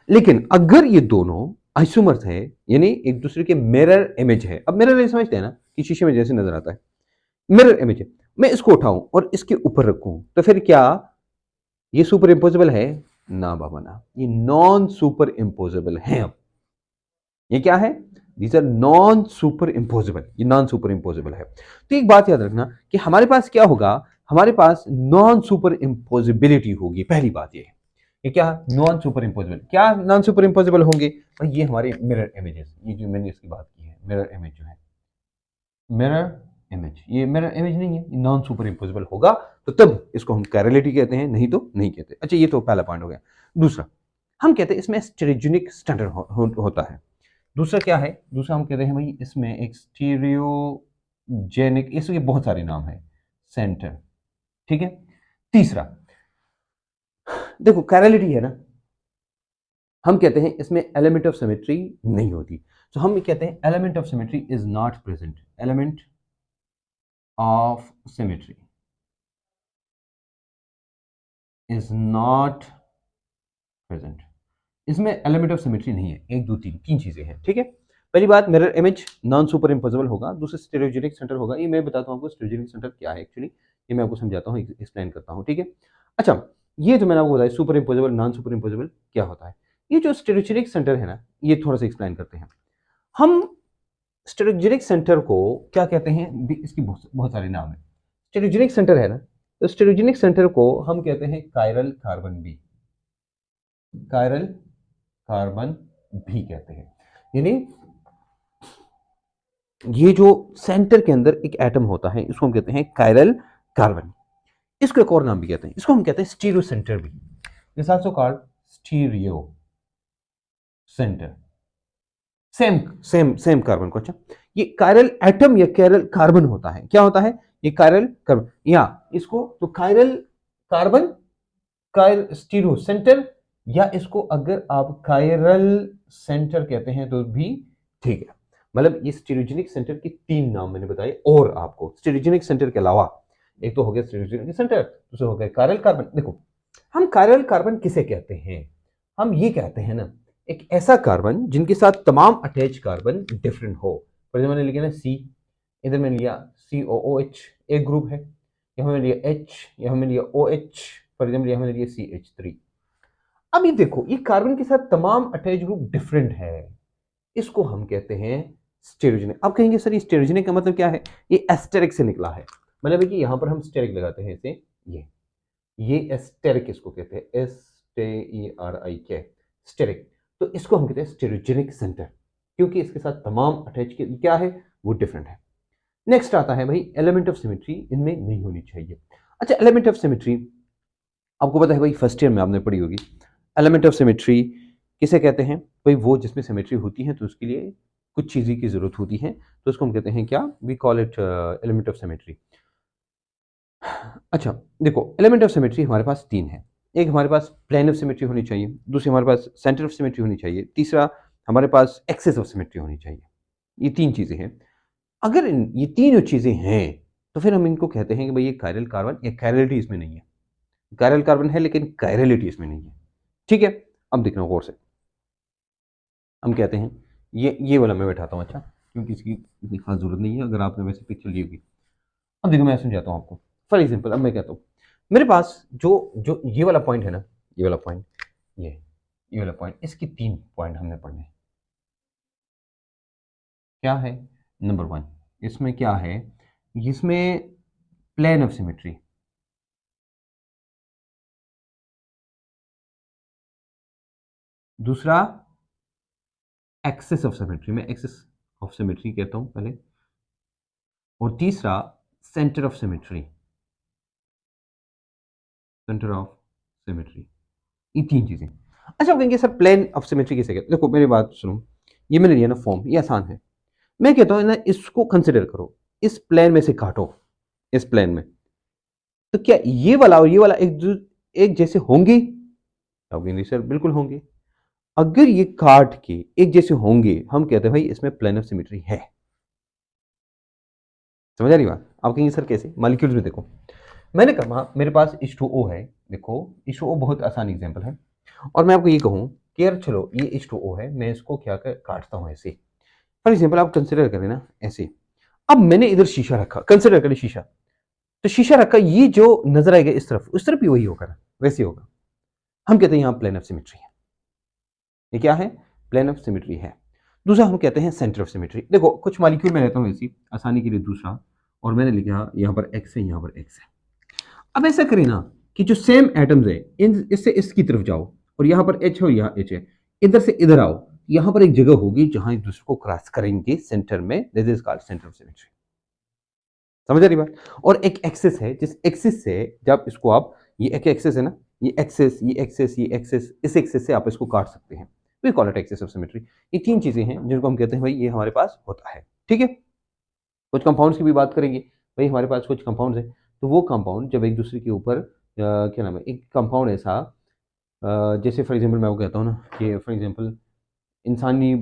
Speaker 1: लेकिन अगर ये दोनों आइसोमर्स है, यानी एक दूसरे के मिरर इमेज है। अब मिरर इमेज समझते हैं ना कि शीशे में जैसे नजर आता है, मिरर इमेज है। मैं इसको उठाऊं और इसके ऊपर रखूं तो फिर क्या ये सुपर इम्पोजेबल है? ना बाबा ना, ये नॉन सुपर इम्पोजेबल है। अब ये क्या है? These are non superimposable, ये नॉन सुपर इम्पोजेबल है। तो एक बात याद रखना कि हमारे पास क्या होगा, हमारे पास नॉन सुपर इम्पोजिबिलिटी होगी। पहली बात ये क्या? Non super imposable. क्या नॉन सुपर इम्पोजेबल होंगे? भाई ये हमारे मिरर इमेजेस, ये जो मैंने इसकी बात की है, मिरर इमेज जो है, मिरर इमेज, ये मिरर इमेज नहीं है, नॉन सुपर इम्पोजेबल होगा, तो तब इसको हम कैरेलिटी कहते हैं, नहीं तो नहीं कहते। अच्छा, ये तो पहला पॉइंट हो गया। दूसरा, हम कहते हैं इसमें स्टेरियोजेनिक स्टैंडर्ड होता है। दूसरा क्या है? दूसरा हम कहते हैं भाई इसमें एक स्टीरियोजेनिक, इसके बहुत सारे नाम हैं, सेंटर। ठीक है। तीसरा, देखो कैरेलिटी है ना, हम कहते हैं इसमें एलिमेंट ऑफ सिमेट्री नहीं होती। तो हम कहते हैं element of symmetry is not present, element of symmetry is not present. इसमें एलिमेंट ऑफ सिमेट्री नहीं है। एक दो तीन तीन चीजें हैं, ठीक है। पहली बात, mirror image non super imposable होगा। दूसरा, स्टेरियोजेनिक सेंटर होगा। ये मैं बताता हूँ आपको स्टेरियोजेनिक सेंटर क्या है एक्चुअली, ये मैं आपको समझाता हूँ, एक्सप्लेन करता हूँ, ठीक है। अच्छा, ये जो मैंने आपको बताया super imposable non super imposable क्या होता है, ये जो स्टेरियोजेनिक सेंटर है ना, ये थोड़ा सा एक्सप्लेन करते हैं हम। स्टेरियोजेनिक सेंटर को क्या कहते हैं, इसकी बहुत सारे नाम है। स्टेरियोजेनिक सेंटर है ना, तो स्टेरियोजेनिक सेंटर को हम कहते हैं कायरल कार्बन बी, कायरल कार्बन भी कहते हैं। यानी ये जो सेंटर के अंदर एक एटम होता है, इसको हम कहते हैं कायरल कार्बन। इसको एक और नाम भी कहते हैं, इसको हम कहते हैं स्टीरियो सेंटर भी, this also called stereo centre. Same same same carbon को। अच्छा, ये कायरल एटम या कायरल कार्बन होता है, क्या होता है ये कायरल कार्बन, या इसको तो कायरल कार्बन, कायर स्टीरियो सेंटर, या इसको अगर आप कायरल सेंटर कहते हैं तो भी ठीक है। मतलब ये स्टीरियोजेनिक सेंटर के तीन नाम मैंने बताए, और आपको स्टीरियोजेनिक सेंटर के अलावा एक तो हो गया स्टीरियोजेनिक सेंटर, दूसरा हो गया कायरल कार्बन। देखो, हम कायरल कार्बन किसे कहते हैं, हम ये कहते हैं ना, एक ऐसा कार्बन जिनके साथ तमाम अटैच कार्बन डिफरेंट हो। फॉर एग्जाम्पल मैंने लिखा ना सी, इधर मैंने लिया COOH एक ग्रुप है, यहाँ मैंने लिया H, यहाँ मैंने लिया OH, फॉर एग्जाम्पल यहाँ मैंने लिया CH3। अब ये देखो, ये कार्बन के साथ तमाम अटैच ग्रुप डिफरेंट है, इसको हम कहते हैं स्टेरियोजेनिक। अब कहेंगे सर ये स्टेरियोजेनिक का मतलब क्या है, ये एस्टेरिक से निकला है। मतलब है कि यहाँ पर हम स्टेरिक लगाते हैं इसे, ये एस्टेरिक इसको कहते हैं, STERIK, स्टेरिक। तो इसको हम कहते हैं स्टेरियोजेनिक सेंटर, क्योंकि इसके साथ तमाम अटैच क्या है वो डिफरेंट है। नेक्स्ट आता है भाई एलिमेंट ऑफ सिमेट्री, इनमें नहीं होनी चाहिए। अच्छा, एलिमेंट ऑफ सिमेट्री आपको पता है भाई, फर्स्ट ईयर में आपने पढ़ी होगी। एलिमेंट ऑफ सिमेट्री किसे कहते हैं भाई, वो जिसमें सिमेट्री होती है तो उसके लिए कुछ चीज़ें की जरूरत होती है, तो उसको हम कहते हैं क्या, we call it element of symmetry. अच्छा देखो, एलिमेंट ऑफ सिमेट्री हमारे पास तीन है। एक हमारे पास प्लेन ऑफ सिमेट्री होनी चाहिए, दूसरी हमारे पास सेंटर ऑफ सिमेट्री होनी चाहिए, तीसरा हमारे पास एक्सेस ऑफ सिमेट्री होनी चाहिए। ये तीन चीज़ें हैं। अगर ये तीनों चीज़ें हैं तो फिर हम इनको कहते हैं कि भाई ये कायरल कार्बन, या कायरलिटी इसमें नहीं है। कायरल कार्बन है लेकिन कायरलिटी इसमें नहीं है, ठीक है। अब देखना गौर से, हम कहते हैं ये वाला मैं बैठाता हूँ, अच्छा, क्योंकि इसकी इतनी खास जरूरत नहीं है, अगर आपने वैसे पिक्चर ली होगी। अब देखो मैं समझाता हूँ आपको। फॉर एग्जाम्पल अब मैं कहता हूँ मेरे पास जो जो ये वाला पॉइंट है ना, ये वाला पॉइंट, ये वाला पॉइंट, इसकी तीन पॉइंट हमने पढ़ने हैं। क्या है, नंबर वन, इसमें क्या है, इसमें प्लेन ऑफ सिमेट्री, दूसरा एक्सेस ऑफ सिमेट्री, मैं एक्सेस ऑफ सिमेट्री कहता हूँ पहले, और तीसरा centre of symmetry, centre of symmetry. ये तीन चीजें। अच्छा, आप कहेंगे सर प्लेन ऑफ सिमेट्री किसे कहते हैं। देखो मेरी बात सुनो, ये मैंने लिया ना फॉर्म, ये आसान है। मैं कहता हूँ ना, इसको कंसिडर करो, इस प्लेन में से काटो, इस प्लेन में, तो क्या ये वाला और ये वाला एक जैसे होंगे, आप कहेंगे सर बिल्कुल होंगे। अगर ये काट के एक जैसे होंगे, हम कहते हैं भाई इसमें प्लेन ऑफ सिमेट्री है। समझ आ रही बात। आप कहेंगे सर कैसे, मॉलिक्यूल्स में देखो, मैंने कहा मेरे पास H2O है। देखो H2O बहुत आसान एग्जांपल है, और मैं आपको ये कहूँ कि यार चलो ये H2O है, मैं इसको क्या कर काटता हूँ ऐसे। फॉर एग्जाम्पल आप कंसिडर करें ना ऐसे, अब मैंने इधर शीशा रखा, कंसिडर करें शीशा, तो शीशा रखा, ये जो नजर आएगा इस तरफ, उस तरफ भी वही होगा ना, वैसे होगा। हम कहते हैं यहाँ प्लेन ऑफ सिमेट्री है। ये क्या है, प्लेन ऑफ सिमेट्री है। दूसरा हम कहते हैं सेंटर ऑफ सिमेट्री। देखो कुछ मॉलिक्यूल में रहता हूँ ऐसी आसानी के लिए, दूसरा, और मैंने लिखा यहाँ पर एक्स है, यहाँ पर एक्स है। अब ऐसा करें ना कि जो सेम एटम्स है, इन इससे इसकी तरफ जाओ, और यहाँ पर एच हो, यहाँ एच है, इधर से इधर आओ, यहाँ पर एक जगह होगी जहां एक दूसरे को क्रॉस करेंगे सेंटर में, this is called centre of symmetry. समझ आ रही बात। और एक एक्सिस है, जिस एक्सिस से जब इसको आप, ये एक एक्सिस है ना, ये एक्सिस, ये एक्सिस, ये एक्सिस, इस एक्सिस से आप इसको काट सकते हैं, we call it axis of symmetry. ये तीन चीजें हैं जिनको हम कहते हैं भाई ये हमारे पास होता है, ठीक है। कुछ कंपाउंड्स की भी बात करेंगे, भाई हमारे पास कुछ कंपाउंड्स हैं, तो वो कंपाउंड जब एक दूसरे के ऊपर क्या नाम है, एक कंपाउंड ऐसा जैसे फॉर एग्जांपल मैं वो कहता हूँ ना कि फॉर एग्जांपल इंसानी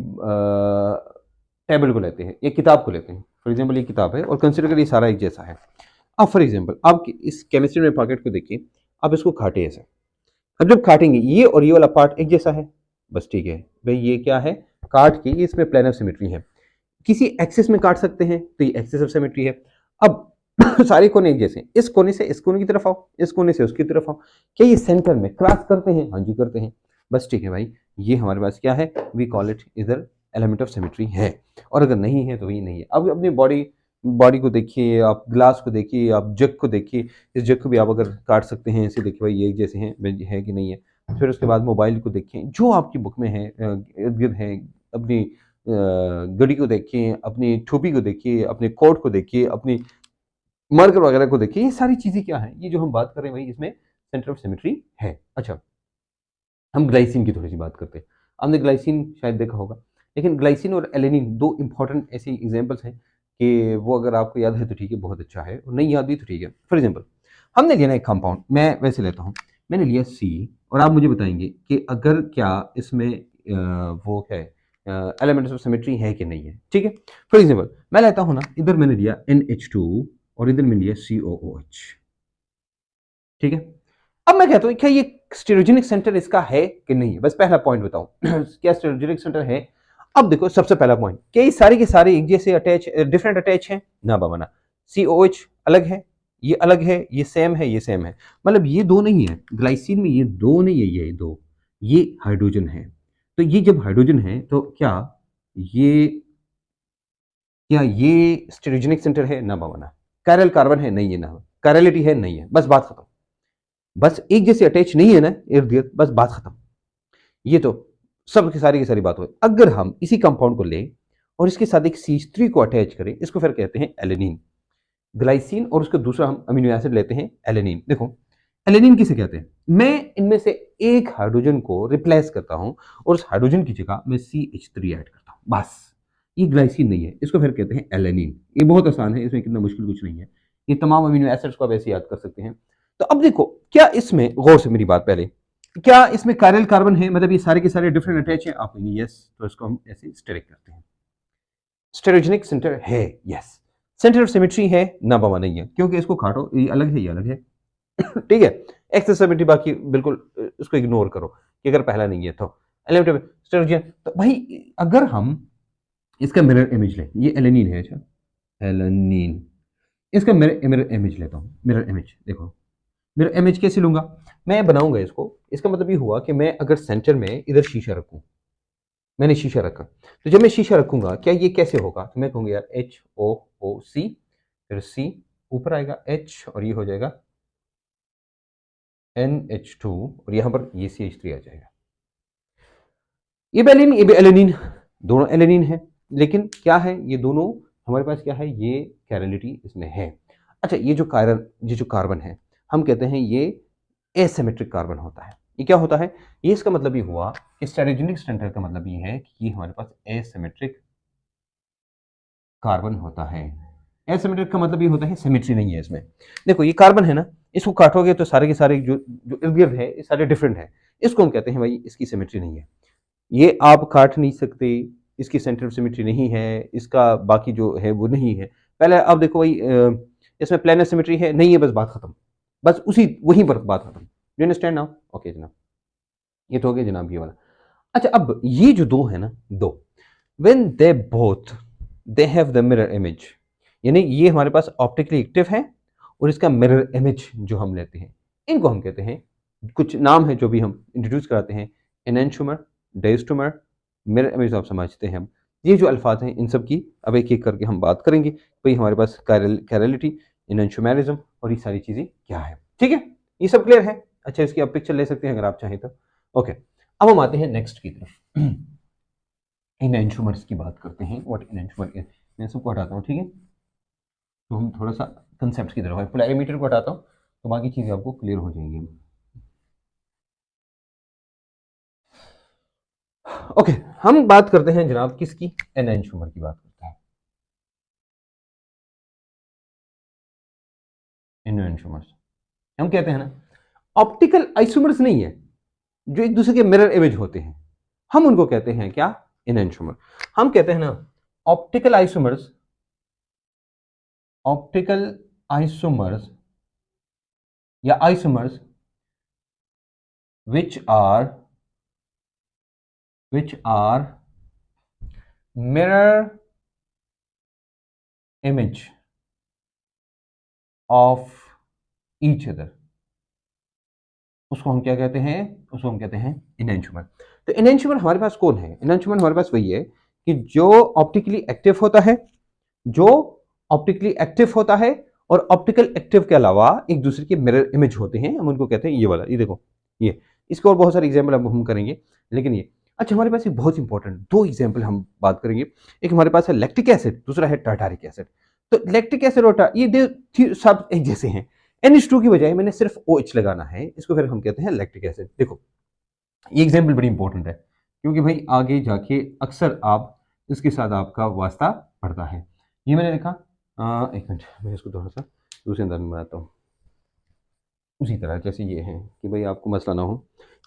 Speaker 1: टेबल को लेते हैं या किताब को लेते हैं, फॉर एग्जांपल ये किताब है और कंसिडर करिए सारा एक जैसा है। अब फॉर एग्जांपल आप इस केमिस्ट्री में पॉकेट को देखिए, आप इसको काटे ऐसे, अब जब काटेंगे ये और ये वाला पार्ट एक जैसा है, बस ठीक है भाई, ये क्या है, काट के इसमें प्लेन ऑफ सिमेट्री है। किसी एक्सिस में काट सकते हैं तो ये एक्सिस ऑफ सिमेट्री है। अब सारे कोने एक जैसे हैं, इस कोने से इस कोने की तरफ आओ, इस कोने से उसकी तरफ आओ, क्या ये सेंटर में क्रॉस करते हैं? हाँ जी करते हैं। बस ठीक है भाई, ये हमारे पास क्या है, वी कॉल इट इधर एलिमेंट ऑफ सिमेट्री है। और अगर नहीं है तो ये नहीं है। अब अपनी बॉडी बॉडी को देखिए, आप ग्लास को देखिए, आप जग को देखिए, इस जग को भी आप अगर काट सकते हैं ऐसे, देखिए भाई ये एक जैसे हैं, है कि नहीं है। फिर उसके बाद मोबाइल को देखें, जो आपकी बुक में है इर्द गिर्द है, अपनी घड़ी को देखिए, अपनी टोपी को देखिए, अपने कोट को देखिए, अपनी मार्कर वगैरह को देखिए, ये सारी चीजें क्या है, ये जो हम बात कर रहे हैं भाई, इसमें सेंटर ऑफ सिमेट्री है। अच्छा, हम ग्लाइसिन की थोड़ी सी बात करते हैं। आपने ग्लाइसिन शायद देखा होगा, लेकिन ग्लाइसिन और एलेनिन दो इंपॉर्टेंट ऐसी एग्जाम्पल्स हैं कि वो अगर आपको याद है तो ठीक है, बहुत अच्छा है, और नहीं याद भी तो ठीक है। फॉर एग्जाम्पल हमने लिया ना एक कंपाउंड, मैं वैसे लेता हूँ, मैंने लिया सी, और आप मुझे बताएंगे कि अगर क्या इसमें वो है एलिमेंट्स ऑफ सिमेट्री है कि नहीं है। ठीक है, फॉर एग्जाम्पल मैं लेता हूँ ना, इधर मैंने लिया NH2 और इधर मैंने लिया COOH। ठीक है, अब मैं कहता हूँ क्या ये स्टेरोजेनिक सेंटर इसका है कि नहीं है? बस पहला पॉइंट बताऊं क्या स्टेरोजेनिक सेंटर है? अब देखो सबसे पहला पॉइंट, क्या ये सारे के सारे एक जैसे अटैच डिफरेंट अटैच हैं? ना बाबा, COH अलग है, ये अलग है, ये सेम है, ये सेम है, मतलब ये दो नहीं है ग्लाइसिन में, ये दो नहीं है, ये दो, ये हाइड्रोजन है। तो ये जब हाइड्रोजन है तो ये क्या ये स्टेरोजेनिक सेंटर है? ना बाबा ना। कायरल कार्बन है? नहीं है ना। कायरलिटी है? नहीं है। बस बात खत्म। बस एक जैसे अटैच नहीं है ना इर्द गिर्द, बस बात खत्म। ये तो सब की सारी बात हुई। अगर हम इसी कंपाउंड को लें और इसके साथ एक CH3 को अटैच करें, इसको फिर कहते हैं एलेनिन। ग्लाइसिन और उसका दूसरा हम अमीनो एसिड लेते हैं एलेनिन। देखो एलेनिन किसे कहते हैं? मैं इनमें से एक हाइड्रोजन को रिप्लेस करता हूं और उस हाइड्रोजन की जगह मैं CH3 ऐड करता हूं, बस। ये ग्लाइसिन नहीं है, इसको फिर कहते हैं एलेनिन। ये बहुत आसान है, इसमें कितना मुश्किल कुछ नहीं है। ये तमाम अमीनो एसिड्स को आप ऐसे याद कर सकते हैं। तो अब देखो, क्या इसमें गौर से मेरी बात पहले, क्या इसमें कायरल कार्बन है, मतलब ये सारे के सारे डिफरेंट अटैच हैं? आप कहेंगे यस, तो इसको हम ऐसे स्टेरिक करते हैं। स्टेरोजेनिक सेंटर है, यस। सेंटर ऑफ सिमेट्री है? ना बाबा नहीं है, क्योंकि इसको काटो, ये अलग है, ये अलग है ठीक है। एक्सेसिबिलिटी बाकी बिल्कुल उसको इग्नोर करो कि अगर पहला नहीं है तो एलिमेंट स्टेरोजन। तो भाई अगर हम इसका मिरर इमेज लें, ये एलेनिन है, अच्छा एलेनिन, इसका मिरर मिरर इमेज लेता हूँ। मिरर इमेज देखो, मिरर इमेज कैसे लूंगा? मैं बनाऊंगा इसको, इसका मतलब ये हुआ कि मैं अगर सेंटर में इधर शीशा रखूं, मैंने शीशा रखा, तो जब मैं शीशा रखूंगा क्या ये कैसे होगा? तो मैं कहूंगा यार HOOC, फिर C ऊपर आएगा H और ये हो जाएगा NH2, और यहां पर ये CH3 आ जाएगा। ये भी एलेनिन, ये भी एलेनिन, दोनों एलेनिन है। लेकिन क्या है, ये दोनों हमारे पास क्या है, ये कैरलिटी इसमें है। अच्छा, ये जो कार्बन है, हम कहते हैं ये एसिमेट्रिक कार्बन होता है। ये क्या होता है? ये इसका मतलब ये हुआ कि स्टेरोजेनिक सेंटर का मतलब ये है कि ये हमारे पास एसिमेट्रिक कार्बन होता है। एसिमेट्रिक का मतलब ये होता है सिमेट्री नहीं है इसमें। देखो ये कार्बन है ना, इसको काटोगे तो सारे के सारे जो जो इर्द गिर्द है, ये सारे डिफरेंट है। इसको हम कहते हैं भाई इसकी सिमेट्री नहीं है, ये आप काट नहीं सकते, इसकी सेंटर ऑफ सिमेट्री नहीं है, इसका बाकी जो है वो नहीं है। पहले आप देखो भाई, इसमें प्लेनर सिमेट्री है नहीं है, बस बात खत्म। बस उसी वहीं पर बात खत्म। You understand now? ओके जनाब, ये तो हो गया जनाब ये वाला। अच्छा, अब ये जो दो है ना, दो, when they both they have the mirror image, यानी ये हमारे पास ऑप्टिकली एक्टिव है और इसका मिरर इमेज जो हम लेते हैं, इनको हम कहते हैं, कुछ नाम है जो भी हम इंट्रोड्यूस कराते हैं, एनेंटियोमर, डायस्टोमर, मिरर इमेज आप समझते हैं हम। ये जो अल्फाज हैं इन सब की अब एक एक करके हम बात करेंगे, भाई हमारे पास कैरलिटी, एनेंटियोमरिज्म और ये सारी चीज़ें क्या है। ठीक है, ये सब क्लियर है? अच्छा, इसकी आप पिक्चर ले सकते हैं अगर आप चाहें तो। ओके, अब हम आते हैं नेक्स्ट की तरफ इनएंशुमर्स की बात करते हैं। व्हाट इनएंशुमर इज, मैं सबको हटाता हूँ, ठीक है। तो हम थोड़ा सा कंसेप्ट की तरफ है, पोलैरिमीटर को हटाता हूँ तो बाकी चीज़ें आपको क्लियर हो जाएंगी। ओके, हम बात करते हैं जनाब किसकी, एनएंशुमर की बात करते हैं। एनएंशुमर्स हम कहते हैं ना, ऑप्टिकल आइसोमर्स नहीं है, जो एक दूसरे के मिरर इमेज होते हैं, हम उनको कहते हैं क्या, एनेंटियोमर। हम कहते हैं ना ऑप्टिकल आइसोमर्स, ऑप्टिकल आइसोमर्स या isomers which are mirror image of each other, उसको हम क्या कहते हैं, उसको हम कहते हैं एनेंटियोमर। तो एनेंटियोमर हमारे पास कौन है, एनेंटियोमर हमारे पास वही है कि जो ऑप्टिकली एक्टिव होता है, जो ऑप्टिकली एक्टिव होता है और ऑप्टिकल एक्टिव के अलावा एक दूसरे के मिरर इमेज होते हैं, हम उनको कहते हैं ये वाला, ये देखो ये, इसके और बहुत सारे एग्जाम्पल अब हम करेंगे, लेकिन ये अच्छा हमारे पास एक बहुत इंपॉर्टेंट दो एग्जाम्पल हम बात करेंगे। एक हमारे पास है लैक्टिक एसिड, दूसरा है टार्टारिक एसिड। तो लैक्टिक एसिड और ये सब एक जैसे हैं, NH2 की बजाय मैंने सिर्फ OH लगाना है, इसको फिर हम कहते हैं लैक्टिक एसिड। देखो ये एग्जाम्पल बड़ी इंपॉर्टेंट है, क्योंकि भाई आगे जाके अक्सर आप इसके साथ आपका वास्ता पड़ता है। ये मैंने लिखा, एक मिनट मैं इसको थोड़ा सा दूसरे अंदर में बनाता हूँ, उसी तरह जैसे ये है कि भाई आपको मसला ना हो।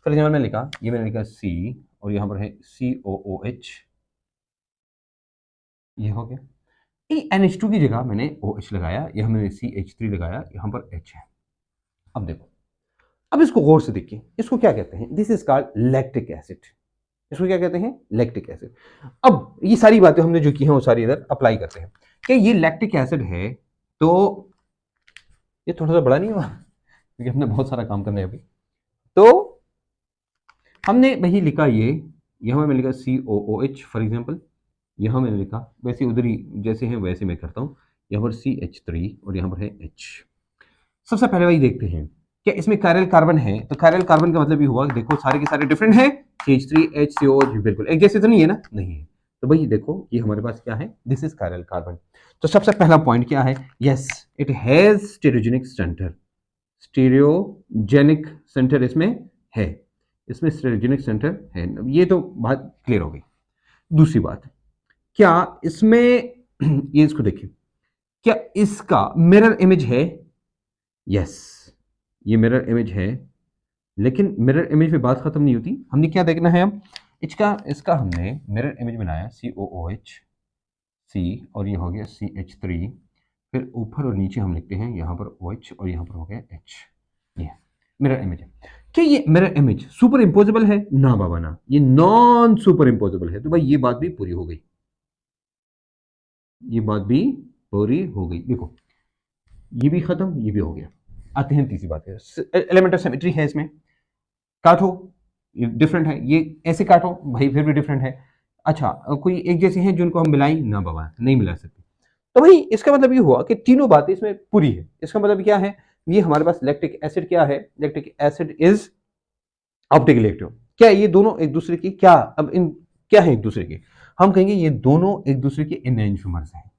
Speaker 1: फॉर एग्जाम्पल मैंने लिखा, ये मैंने लिखा C और यहाँ पर है COOH, ये हो गया। ये NH2 की जगह मैंने OH लगाया, यहाँ मैंने CH3 लगाया, यहाँ पर H है। अब देखो, अब इसको गौर से देखिए, इसको क्या कहते हैं, this is called lactic acid. इसको क्या कहते हैं, लैक्टिक एसिड। अब ये सारी बातें हमने जो की हैं वो सारी इधर अप्लाई करते हैं कि ये लैक्टिक एसिड है, तो ये थोड़ा सा बड़ा नहीं हुआ क्योंकि हमने बहुत सारा काम करना है अभी। तो हमने वही लिखा, ये यहाँ मैंने लिखा COOH फॉर एग्जाम्पल, यहाँ मैंने लिखा वैसे उधर ही जैसे है वैसे मैं करता हूँ, यहाँ पर CH3 और यहाँ पर है H। सबसे पहले वही देखते हैं क्या इसमें कायरल कार्बन है, तो कायरल कार्बन का मतलब ये हुआ कि देखो सारे के सारे डिफरेंट है, CH3 HCOH बिल्कुल एक जैसे तो नहीं है ना, नहीं है। तो भाई देखो ये हमारे पास क्या है, दिस इज कायरल कार्बन। तो सबसे पहला पॉइंट क्या है, yes it has stereogenic center, stereogenic center इसमें है, इसमें स्टेरियोजेनिक सेंटर है, ये तो बात क्लियर हो गई। दूसरी बात, क्या इसमें ये इसको देखिए, क्या इसका मिरर इमेज है, यस ये मिरर इमेज है, लेकिन मिरर इमेज पे बात खत्म नहीं होती, हमने क्या देखना है अब, इसका इसका हमने मिरर इमेज बनाया COOH C और ये हो गया CH3, फिर ऊपर और नीचे हम लिखते हैं यहाँ पर OH और यहाँ पर हो गया H, ये मिरर इमेज है। क्या ये मिरर इमेज सुपर इम्पोजेबल है, ना बाबा ना, ये नॉन सुपर इम्पोजेबल है। तो भाई ये बात भी पूरी हो गई, ये बात भी पूरी हो गई। देखो ये भी खत्म, ये भी हो गया। आते हैं तीसरी बात है, एलिमेंट ऑफ सिमेट्री है इसमें, काटो ये डिफरेंट है, ये ऐसे काटो भाई फिर भी डिफरेंट है। अच्छा कोई एक जैसे हैं जिनको हम मिलाई, ना बाबा नहीं मिला सकते। तो भाई इसका मतलब ये हुआ कि तीनों बातें इसमें पूरी है। इसका मतलब क्या है, ये हमारे पास लैक्टिक एसिड क्या है, lactic acid is optical active. क्या ये दोनों एक दूसरे की क्या, अब इन क्या है एक दूसरे के, हम कहेंगे ये दोनों एक दूसरे के एनेंटियोमर्स हैं।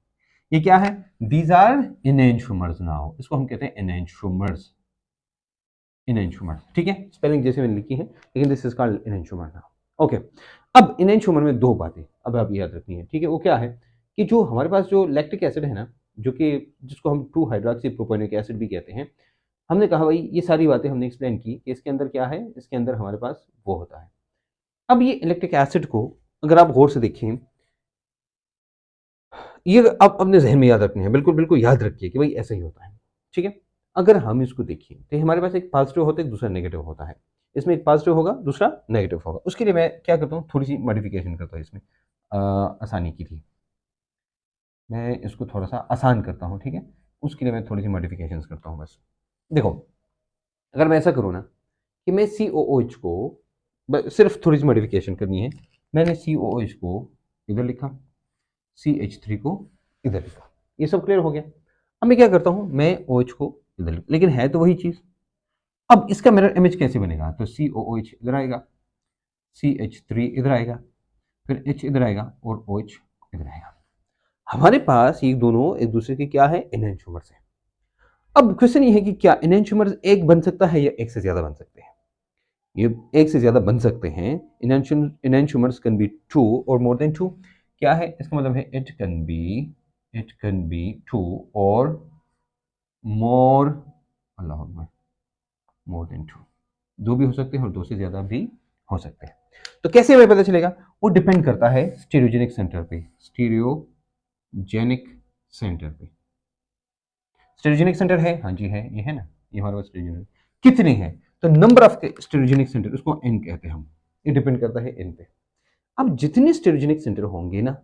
Speaker 1: ये क्या है, दीज आर एनेंटियोमर्स नाउ, इसको हम कहते हैं एनेंटियोमर्स, एनेंटियोमर, ठीक है, स्पेलिंग जैसे मैंने लिखी है, लेकिन this is called enantiomer now. Okay, अब एनेंटियोमर में दो बातें अब आप याद रखनी है, ठीक है, वो क्या है कि जो हमारे पास जो लैक्टिक एसिड है ना, जो कि जिसको हम 2 हाइड्रोक्सी प्रोपेनोइक एसिड भी कहते हैं, हमने कहा भाई ये सारी बातें हमने एक्सप्लेन की कि इसके अंदर क्या है, इसके अंदर हमारे पास वो होता है। अब ये इलेक्ट्रिक एसिड को अगर आप गौर से देखें, ये आप अपने जहन में याद रखने हैं, बिल्कुल बिल्कुल याद रखिए कि भाई ऐसा ही होता है, ठीक है। अगर हम इसको देखिए तो हमारे पास एक पॉजिटिव होता है, एक दूसरा नेगेटिव होता है, इसमें एक पॉजिटिव होगा दूसरा नेगेटिव होगा। उसके लिए मैं क्या करता हूँ, थोड़ी सी मॉडिफिकेशन करता हूँ इसमें, आसानी के लिए मैं इसको थोड़ा सा आसान करता हूँ, ठीक है, उसके लिए मैं थोड़ी सी मॉडिफिकेशन करता हूँ बस। देखो अगर मैं ऐसा करूँ ना कि मैं COOH को सिर्फ थोड़ी सी मॉडिफिकेशन करनी है, मैंने COOH को इधर लिखा, CH3 को इधर लिखा, ये सब क्लियर हो गया। अब मैं क्या करता हूँ, मैं OH को इधर लिखा, लेकिन है तो वही चीज़। अब इसका मिरर इमेज कैसे बनेगा, तो COOH इधर आएगा, CH3 इधर आएगा, फिर H इधर आएगा और OH इधर आएगा। हमारे पास ये दोनों एक दूसरे के क्या है, एनेंटियोमर्स है। अब क्वेश्चन ये है कि क्या एनेंटियोमर्स एक बन सकता है या एक से ज्यादा बन सकते हैं, ये एक से ज्यादा बन सकते हैं। एनेंटियोमर्स कैन बी 2 और मोर देन 2। क्या है इसका मतलब है, इट कैन बी 2 और मोर, अल्लाह अकबर, मोर देन 2। दो भी हो सकते हैं और दो से ज़्यादा भी हो सकते हैं। तो कैसे हमें पता चलेगा? वो डिपेंड करता है स्टीरियोजेनिक सेंटर पे, स्टीरियोजेनिक सेंटर पे। स्टीरियोजेनिक सेंटर है, हाँ जी है, ये है ना, ये हमारे पास स्टीरियोजेनिक कितने हैं, तो नंबर ऑफ स्टीरियोजेनिक सेंटर, उसको एन कहते हैं हम, ये डिपेंड करता है एन पे। अब जितने स्टीरियोजेनिक सेंटर होंगे ना,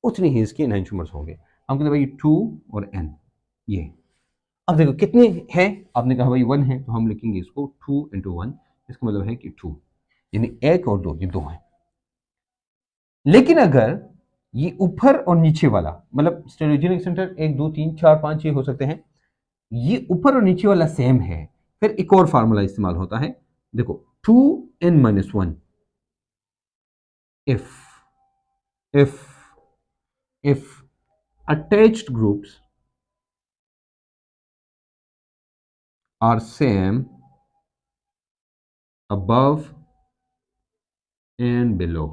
Speaker 1: उतनी ही इसके एनहांसमेंट्स होंगे। हम कहते हैं भाई 2 और n, ये। अब देखो कितने हैं, आपने कहा भाई 1 है, तो हम लिखेंगे इसको 2 × 1, इसका मतलब है कि 2, यानी 1 और 2, ये 2 हैं। लेकिन अगर ये ऊपर और नीचे वाला, मतलब स्टेरियोजेनिक सेंटर 1 2 3 4 5 ये हो सकते हैं, ये ऊपर और नीचे वाला सेम है, फिर एक और फार्मूला इस्तेमाल होता है, देखो 2n-1, if if if attached groups are same above and below,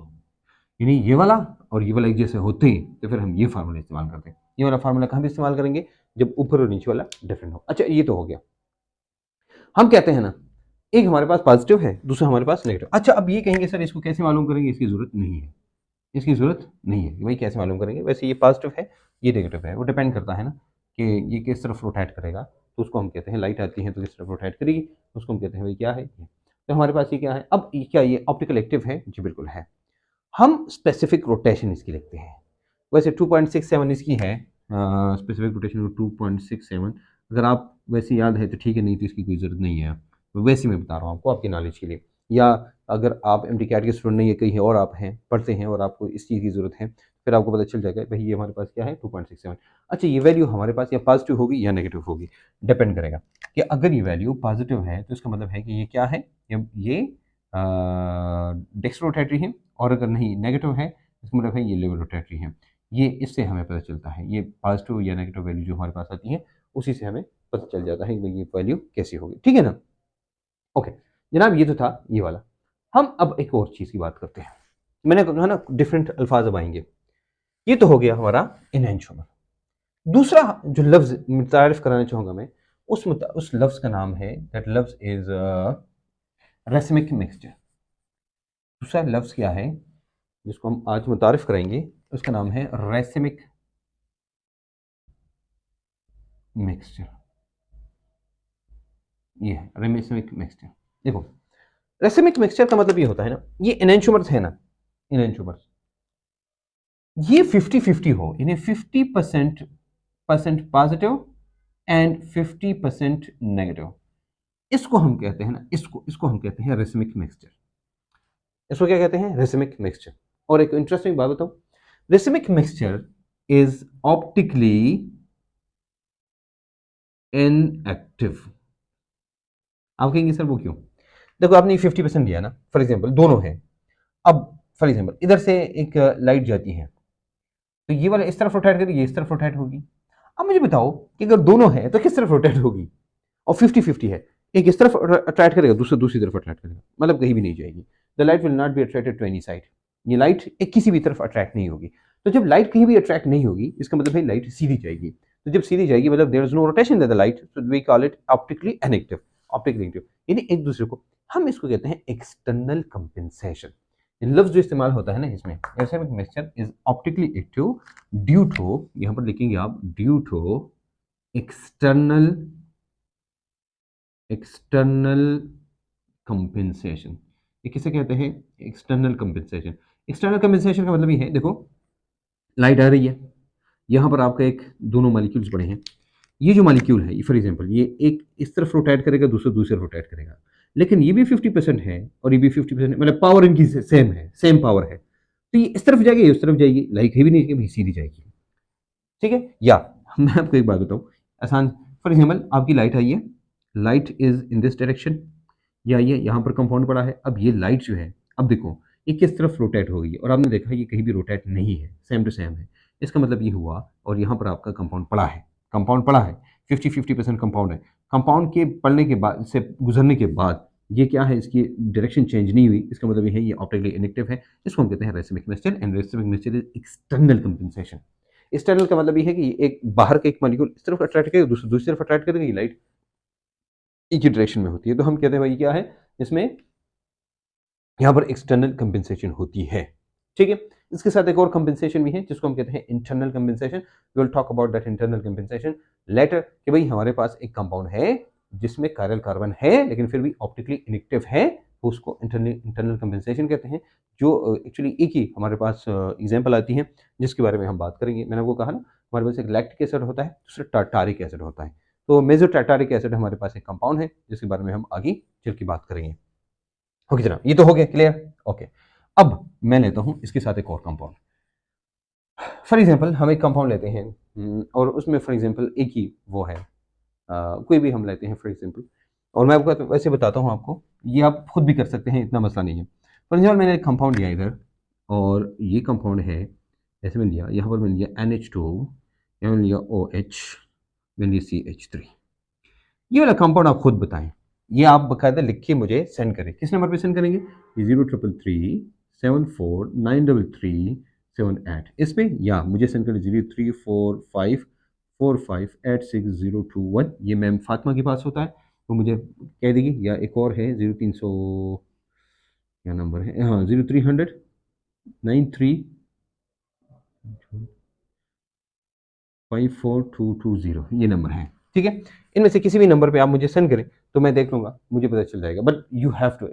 Speaker 1: यानी ये वाला और ये वाला एक जैसे होते हैं, तो फिर हम ये फार्मूला इस्तेमाल करते हैं। ये वाला फार्मूला कहाँ भी इस्तेमाल करेंगे? जब ऊपर और नीचे वाला डिफरेंट हो। अच्छा, ये तो हो गया। हम कहते हैं ना, एक हमारे पास पॉजिटिव है, दूसरा हमारे पास नेगेटिव। अच्छा, अब ये कहेंगे सर इसको कैसे मालूम करेंगे? इसकी जरूरत नहीं है, इसकी जरूरत नहीं है, भाई कैसे मालूम करेंगे? वैसे ये पॉजिटिव है, ये नेगेटिव है, वो डिपेंड करता है ना कि ये किस तरफ रोटेट करेगा, तो उसको हम कहते हैं, लाइट आती है तो किस तरफ रोटेट करेगी, उसको हम कहते हैं भाई क्या है ये। तो हमारे पास ये क्या है? अब क्या ये ऑप्टिकल एक्टिव है? जी बिल्कुल है। हम स्पेसिफिक रोटेशन इसकी लिखते हैं। वैसे 2.67 इसकी है, स्पेसिफिक रोटेशन 2.67। अगर आप वैसे याद है तो ठीक है, नहीं तो इसकी कोई ज़रूरत नहीं है। वैसे मैं बता रहा हूँ आपको आपकी नॉलेज के लिए। या अगर आप एम टी कैट के स्टूडेंट नहीं है, कहीं और आप हैं, पढ़ते हैं और आपको इस चीज़ की ज़रूरत है, फिर आपको पता चल जाएगा भाई ये हमारे पास क्या है, 2.67। अच्छा, ये वैल्यू हमारे पास या पॉजिटिव होगी या नेगेटिव होगी, डिपेंड करेगा कि अगर ये वैल्यू पॉजिटिव है तो इसका मतलब है कि ये क्या है, ये डेक्स रोटेटरी है, और अगर नहीं नेगेटिव है इसका मतलब है ये लेवल रोटेटरी है। ये इससे हमें पता चलता है, ये पॉजिटिव या नेगेटिव वैल्यू जो हमारे पास आती है उसी से हमें पता चल जाता है कि भाई ये वैल्यू कैसी होगी, ठीक है ना। ओके जनाब, ये तो था ये वाला। हम अब एक और चीज़ की बात करते हैं। मैंने कहा ना डिफरेंट अल्फाज अब आएंगे। ये तो हो गया हमारा इनहेंशोमर। दूसरा जो लफ्ज़ मुतारिफ कराना चाहूँगा मैं, उस लफ्ज़ का नाम है, दैट लफ्ज़ इज रेसमिक मिक्सचर। दूसरा लफ्ज़ क्या है जिसको हम आज मुतारिफ करेंगे, उसका नाम है रेसिमिक मिक्सचर। ये है रेसिमिक मिक्सचर। देखो, रेसिमिक मिक्सचर का मतलब ये होता है ना, ये एनेंटियोमर्स है ना, एनेंटियोमर्स, ये 50-50 हो, यानी 50% पॉजिटिव एंड 50% नेगेटिव, इसको हम कहते हैं ना, इसको हम कहते हैं रेसिमिक मिक्सचर। इसको क्या कहते हैं? Racemic mixture. और एक इंटरेस्टिंग बात बताऊं, racemic mixture is optically inactive. आप कहेंगे सर वो क्यों? देखो, आपने 50% दिया ना, फॉर एग्जाम्पल दोनों है। अब फॉर एग्जाम्पल इधर से एक लाइट जाती है, तो ये वाला इस तरफ रोटेट करेगी, ये इस तरफ रोटेट होगी। अब मुझे बताओ कि अगर दोनों है तो किस तरफ रोटेट होगी? और 50-50 है, एक इस तरफ अट्रैक्ट करेगा, दूसरा दूसरी तरफ अट्रैक्ट करेगा, मतलब कहीं भी नहीं जाएगी। The light will not be attracted to any side. ये लाइट एक किसी भी तरफ अट्रैक्ट नहीं होगी। तो जब लाइट कहीं भी अट्रैक्ट नहीं होगी, इसका मतलब है लाइट सीधी जाएगी। तो जब सीधी जाएगी मतलब there is no rotation in the light, so we call it optically inactive. Optically inactive यानी एक दूसरे को, हम इसको कहते हैं एक्सटर्नल कंपेंसेशन। लफ्ज जो इस्तेमाल होता है ना इसमें, racemic mixture is optically active due to, यहां पर लिखेंगे आप, due to external external compensation. ये किसे कहते हैं? External compensation. एक्सटर्नल कंपेंसेशन का मतलब ये है, देखो लाइट आ रही है, यहाँ पर आपका एक दोनों मॉलिक्यूल्स पड़े हैं। ये जो मॉलिक्यूल है, फॉर एग्जांपल ये एक इस तरफ रोटेट करेगा, दूसरा दूसरी तरफ रोटेट करेगा, लेकिन ये भी 50% है और ये भी 50%, मतलब पावर इनकी सेम है, सेम पावर है। तो ये इस तरफ जाएगी, ये उस तरफ जाएगी, लाइट है भी नहीं कि भाई सीधी जाएगी, ठीक है। या मैं आपको एक बात बताऊँ आसान, फॉर एग्जाम्पल आपकी लाइट आई है, light is in this direction, या ये यहाँ पर कंपाउंड पड़ा है। अब ये लाइट जो है, अब देखो ये किस तरफ रोटेट होगी, और आपने देखा ये कहीं भी रोटेट नहीं है, सेम टू सेम है। इसका मतलब ये हुआ, और यहाँ पर आपका कंपाउंड पड़ा है, कंपाउंड पड़ा है, 50-50% कंपाउंड है। कंपाउंड के पड़ने के बाद, से गुजरने के बाद ये क्या है, इसकी डायरेक्शन चेंज नहीं हुई, इसका मतलब ये है ये ऑप्टिकली इनएक्टिव है। इसको हम कहते हैं racemic mixture, and racemic mixture is external compensation. External का मतलब ये है कि एक बाहर का एक मॉलिक्यूल इस तरफ अट्रैक्ट करेगा, दूसरी तरफ अट्रैक्ट करेगा, ये लाइट एक ही डायरेक्शन में होती है, तो हम कहते हैं भाई क्या है, जिसमें यहाँ पर एक्सटर्नल कंपेंसेशन होती है। ठीक है, इसके साथ एक और कंपेंसेशन भी है जिसको हम कहते हैं internal compensation. We will talk about that internal compensation later, कि भाई हमारे पास एक कंपाउंड है जिसमें कायरल कार्बन है लेकिन फिर भी ऑप्टिकली इनेक्टिव है, तो उसको इंटरनल कंपेंसेशन कहते हैं। जो एक्चुअली एक ही हमारे पास एग्जाम्पल आती है जिसके बारे में हम बात करेंगे। मैंने आपको कहा ना, हमारे पास एक लैक्टिक एसिड होता है, दूसरा टार्टारिक एसिड होता है। तो मेजो टार्टारिक एसिड हमारे पास एक कंपाउंड है जिसके बारे में हम आगे चल के बात करेंगे। ओके जनाब, ये तो हो गया क्लियर। ओके, अब मैं लेता हूं इसके साथ एक और कंपाउंड। फॉर एग्जांपल हम एक कंपाउंड लेते हैं और उसमें फॉर एग्जांपल एक ही वो है, कोई भी हम लेते हैं फॉर एग्जांपल, और मैं आपको वैसे बताता हूं आपको, ये आप खुद भी कर सकते हैं, इतना मसला नहीं है। फॉर एग्जांपल मैंने एक कंपाउंड लिया इधर, और ये कंपाउंड है, ऐसे मैंने लिया, यहाँ पर मैंने लिया NH2, यहाँ मैंने लिया OH, मैंने लिया CH3। ये वाला कंपाउंड आप खुद बताएं, ये आप बकायदा लिख के मुझे सेंड करें। किस नंबर पे सेंड करेंगे? 0333749337 इस पे, या मुझे सेंड करें 0345458602 1। ये मैम फातिमा के पास होता है, वो मुझे कह देगी। या एक और है 0300, क्या नंबर है, हाँ 0300935422 ये नंबर है। ठीक है, इनमें से किसी भी नंबर पे आप मुझे सेंड करें तो मैं देख लूंगा, मुझे पता चल जाएगा। But you have to,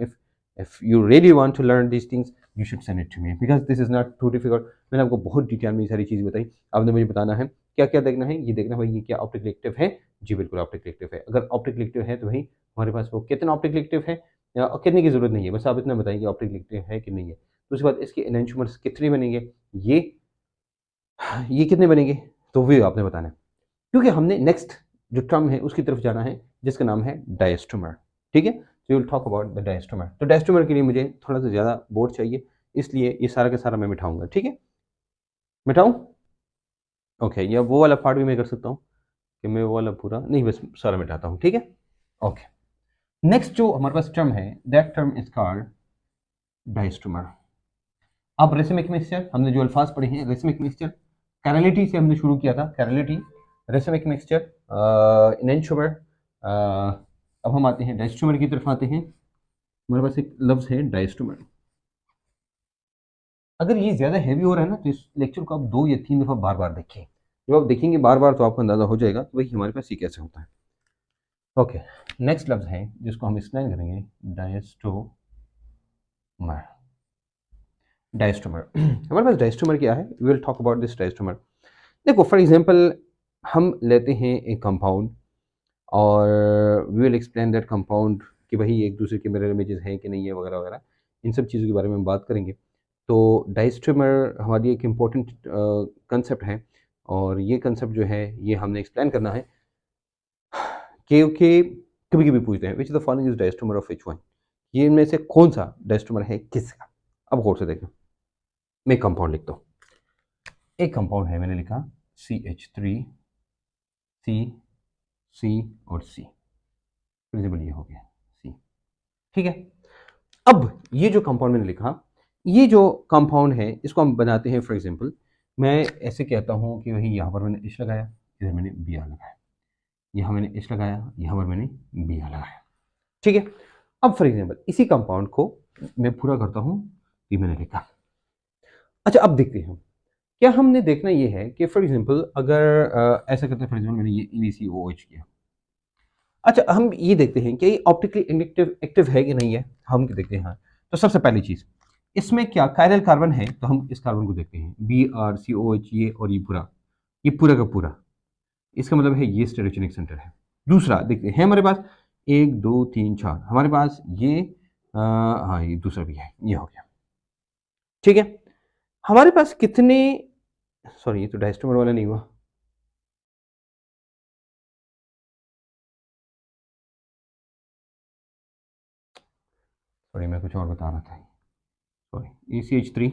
Speaker 1: if you really want to learn these things, you should send it to me, because this is not too difficult. मैंने आपको बहुत डिटेल में ये सारी चीज़ बताई, आपने मुझे बताना है क्या क्या देखना है। ये देखना भाई ये क्या ऑप्टिकली एक्टिव है? जी बिल्कुल ऑप्टिकली एक्टिव है। अगर ऑप्टिकली एक्टिव है तो भाई हमारे पास वो कितना ऑप्टिकली एक्टिव है, या कितने की जरूरत नहीं है, बस आप इतना बताइए ऑप्टिकली एक्टिव है कि नहीं है। तो उसके बाद इसके एनेंटियोमर्स कितने बनेंगे, ये कितने बनेंगे, तो भी आपने बताना है। क्योंकि हमने नेक्स्ट जो टर्म है उसकी तरफ जाना है जिसका नाम है डायस्टोमर। ठीक है, तो you will talk about the diastereomer. तो डायस्टोमर के लिए मुझे थोड़ा सा ज़्यादा बोर्ड चाहिए, इसलिए ये सारा का सारा मैं मिटाऊंगा। ठीक है, मिटाऊं? ओके, या वो वाला पार्ट भी मैं कर सकता हूँ कि मैं वो वाला पूरा नहीं, बस सारा मिटाता हूँ। ठीक है, ओके। नेक्स्ट जो हमारे पास टर्म है, दैट टर्म इज कॉल्ड डायस्टोमर। अब रेसिमिक मिक्सचर, हमने जो अल्फाज पढ़े हैं, रेसिमिक मिक्सचर कैरलिटी से हमने शुरू किया था, कैरलिटी, रेसिमिक मिक्सचर, इनेंटियोमर। अब हम आते हैं डायस्टोमर की तरफ आते हैं। हमारे पास एक लफ्ज़ है डायस्टोमर। अगर ये ज़्यादा हैवी हो रहा है ना, तो इस लेक्चर को आप 2 या 3 दफ़ा बार बार देखें। जब आप देखेंगे बार बार तो आपको अंदाज़ा हो जाएगा कि भाई हमारे पास ये कैसे होता है। ओके, नेक्स्ट लफ्ज़ है जिसको हम एक्सप्लेन करेंगे, डायस्टोमर। डायस्टोमर हमारे पास डायस्टोमर क्या है, we will talk about this diastereomer. देखो फॉर एग्जांपल हम लेते हैं एक कंपाउंड और we will explain that compound कि भाई एक दूसरे के मिरर इमेजेस हैं कि नहीं है, वगैरह वगैरह, इन सब चीज़ों के बारे में हम बात करेंगे। तो डायस्टोमर हमारी एक इम्पोर्टेंट कंसेप्ट है, और ये कंसेप्ट जो है ये हमने एक्सप्लेन करना है। क्योंकि कभी कभी पूछते हैं which the following is diastereomer of which one, ये इनमें से कौन सा डायस्टोमर है किसका। अब गौर से देखें, मैं कंपाउंड लिखता हूँ। एक कंपाउंड है, मैंने लिखा CH3, C, C और C। प्रिंसिपल ये हो गया C। ठीक है, अब ये जो कंपाउंड मैंने लिखा, ये जो कंपाउंड है इसको हम बनाते हैं। फॉर एग्जांपल मैं ऐसे कहता हूँ कि वही यहाँ पर मैंने इश लगाया, इधर मैंने बिया लगाया, यहाँ मैंने इश लगाया, यहाँ पर मैंने बिया लगाया। ठीक है, अब फॉर एग्जांपल इसी कंपाउंड को मैं पूरा करता हूँ, ये मैंने लिखा। अच्छा, अब देखते हैं क्या हमने देखना ये है कि फॉर एग्जांपल अगर ऐसा करते हैं, फॉर एग्जांपल मैंने ये NaCOH किया। अच्छा, हम ये देखते हैं कि ये ऑप्टिकली एक्टिव है कि नहीं है, हम देखते हैं। हाँ, तो सबसे पहली चीज़ इसमें क्या कायरल कार्बन है, तो हम इस कार्बन को देखते हैं BrCOH, ये और ये पूरा का पूरा, इसका मतलब है ये स्टेरियोजेनिक सेंटर है। दूसरा देखते हैं हमारे पास 1 2 3 4, हमारे पास ये हाँ ये दूसरा भी है, ये हो गया। ठीक है, हमारे पास कितने, सॉरी ये तो डायस्टोमर वाला नहीं हुआ, सॉरी मैं कुछ और बता रहा था, सॉरी ACH3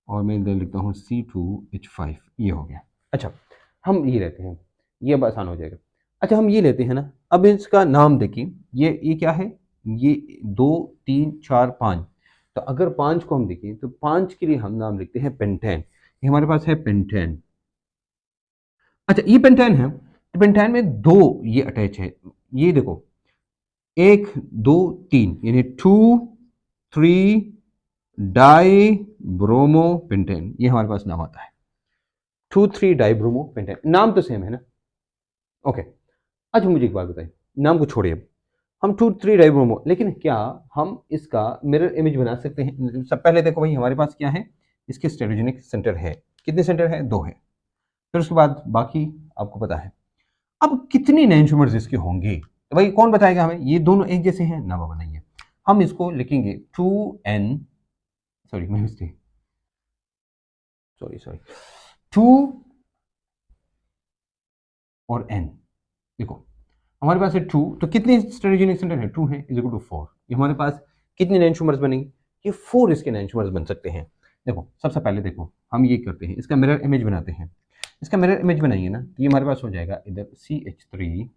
Speaker 1: और मैं इधर लिखता हूँ C2H5, ये हो गया। अच्छा, हम ये लेते हैं, ये अब आसान हो जाएगा। अच्छा, हम ये लेते हैं ना, अब इसका नाम देखिए, ये क्या है, ये 2 3 4 5। तो अगर 5 को हम देखें तो 5 के लिए हम नाम लिखते हैं पेंटेन, ये हमारे पास है पेंटेन। अच्छा, ये पेंटेन है, तो पेंटेन में 2 ये अटैच है, ये देखो 1 2 3 यानी 2 3 डाई ब्रोमो पेंटेन, ये हमारे पास नाम आता है 2 3 डाई ब्रोमो पेंटेन। नाम तो सेम है ना। ओके, अच्छा मुझे एक बात बताइए, नाम को छोड़िए, हम 2 3 डाई ब्रोमो, लेकिन क्या हम इसका मिरर इमेज बना सकते हैं? सब पहले देखो भाई, हमारे पास क्या है, इसके स्टेरोजेनिक सेंटर है, कितने सेंटर है? 2 है। फिर उसके बाद बाकी आपको पता है। अब कितनी नैनोमीटर्स इसके होंगे, तो भाई कौन बताएगा हमें? ये दोनों एक जैसे हैं ना? बाबा नहीं है। हम इसको लिखेंगे 2n, सॉरी मैं मिस्टेक, सॉरी 2 और n। देखो हमारे पास है 2, तो कितने स्टेरोजेनिक सेंटर है? 2 है, इज इक्वल टू 4। ये हमारे पास कितने नैनोमीटर्स बनेंगे? ये 4 इसके नैनोमीटर्स बन सकते हैं। देखो सबसे पहले देखो हम ये करते हैं, इसका मिरर इमेज बनाते हैं। इसका मिरर इमेज बनाइए ना, तो ये हमारे पास हो जाएगा इधर CH3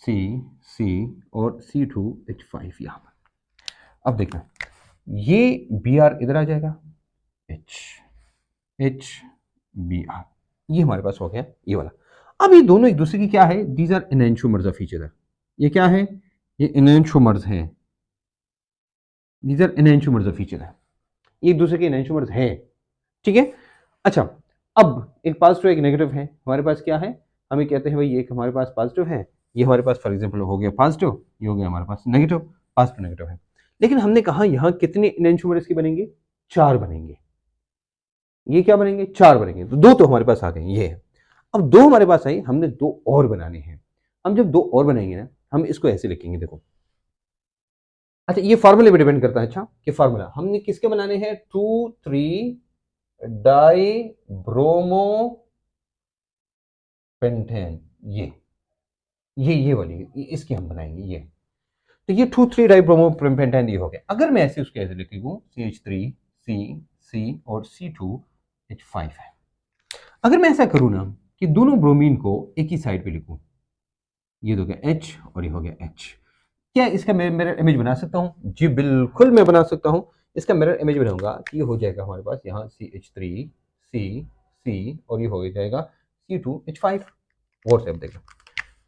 Speaker 1: C C और C2H5 यहाँ पर। अब देखना, ये Br इधर आ जाएगा, H H Br, ये हमारे पास हो गया ये वाला। अब ये दोनों एक दूसरे की क्या है? These are enantiomers of each other. ये क्या है? ये इनएंशोमर्स हैं, these are enantiomers of each other, ये एक दूसरे के इनएंशोमर्स हैं। ठीक है। अच्छा, अब एक पॉजिटिव एक नेगेटिव है हमारे पास, क्या है? हमें कहते हैं भाई ये हमारे पास पॉजिटिव है, ये हमारे पास फॉर एग्जांपल हो गया पॉजिटिव, ये हो गया हमारे पास नेगेटिव, पॉजिटिव नेगेटिव है। लेकिन हमने कहा यहाँ कितने इनएंशोमर इसके बनेंगे? 4 बनेंगे। ये क्या बनेंगे? 4 बनेंगे। तो 2 तो हमारे पास आ गए, ये है। अब 2 हमारे पास आई, हमने 2 और बनाने हैं। हम जब 2 और बनाएंगे ना, हम इसको ऐसे लिखेंगे, देखो। अच्छा, ये फार्मूले पे डिपेंड करता है। अच्छा, कि फार्मूला हमने किसके बनाने हैं? 2 3 डाई ब्रोमो पेंटेन, ये वाली, इसके हम बनाएंगे ये। तो ये 2 3 डाई ब्रोमो पेंटेन ये हो गया। अगर मैं ऐसे उसके ऐसे लिख दूँ CH3 C C और C2H5 है। अगर मैं ऐसा करूँ ना कि दोनों ब्रोमीन को एक ही साइड पे लिखूं, ये हो गया H और ये हो गया H, क्या इसका मैं मिरर इमेज बना सकता हूँ? जी बिल्कुल मैं बना सकता हूँ। इसका मिरर इमेज बनाऊंगा कि ये हो जाएगा हमारे पास यहाँ CH3 C C और ये हो जाएगा C2H5। और से अब देखो,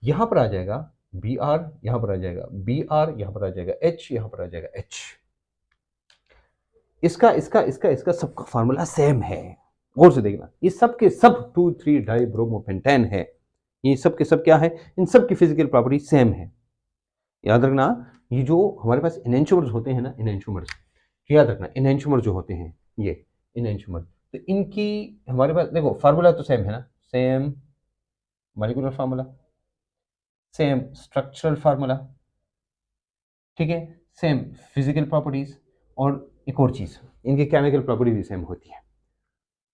Speaker 1: यहाँ पर आ जाएगा Br, यहाँ पर आ जाएगा Br, यहाँ पर आ जाएगा H, यहाँ पर आ जाएगा H। इसका इसका इसका इसका सबका फार्मूला सेम है। गौर से देखना, ये सब के सब 2 3 डाई ब्रोमोपेंटेन है। ये सब के सब क्या है? इन सब की फिजिकल प्रॉपर्टी सेम है। याद रखना, ये जो हमारे पास इनएंशोमर्स होते हैं ना, इनएंशोमर्स, याद रखना इनएंशोमर जो होते हैं, ये इनएंशोमर, तो इनकी हमारे पास देखो फार्मूला तो सेम है ना, same molecular formula, same structural formula, ठीक है, सेम फिजिकल प्रॉपर्टीज, और एक और चीज, इनकी केमिकल प्रॉपर्टी भी सेम होती है।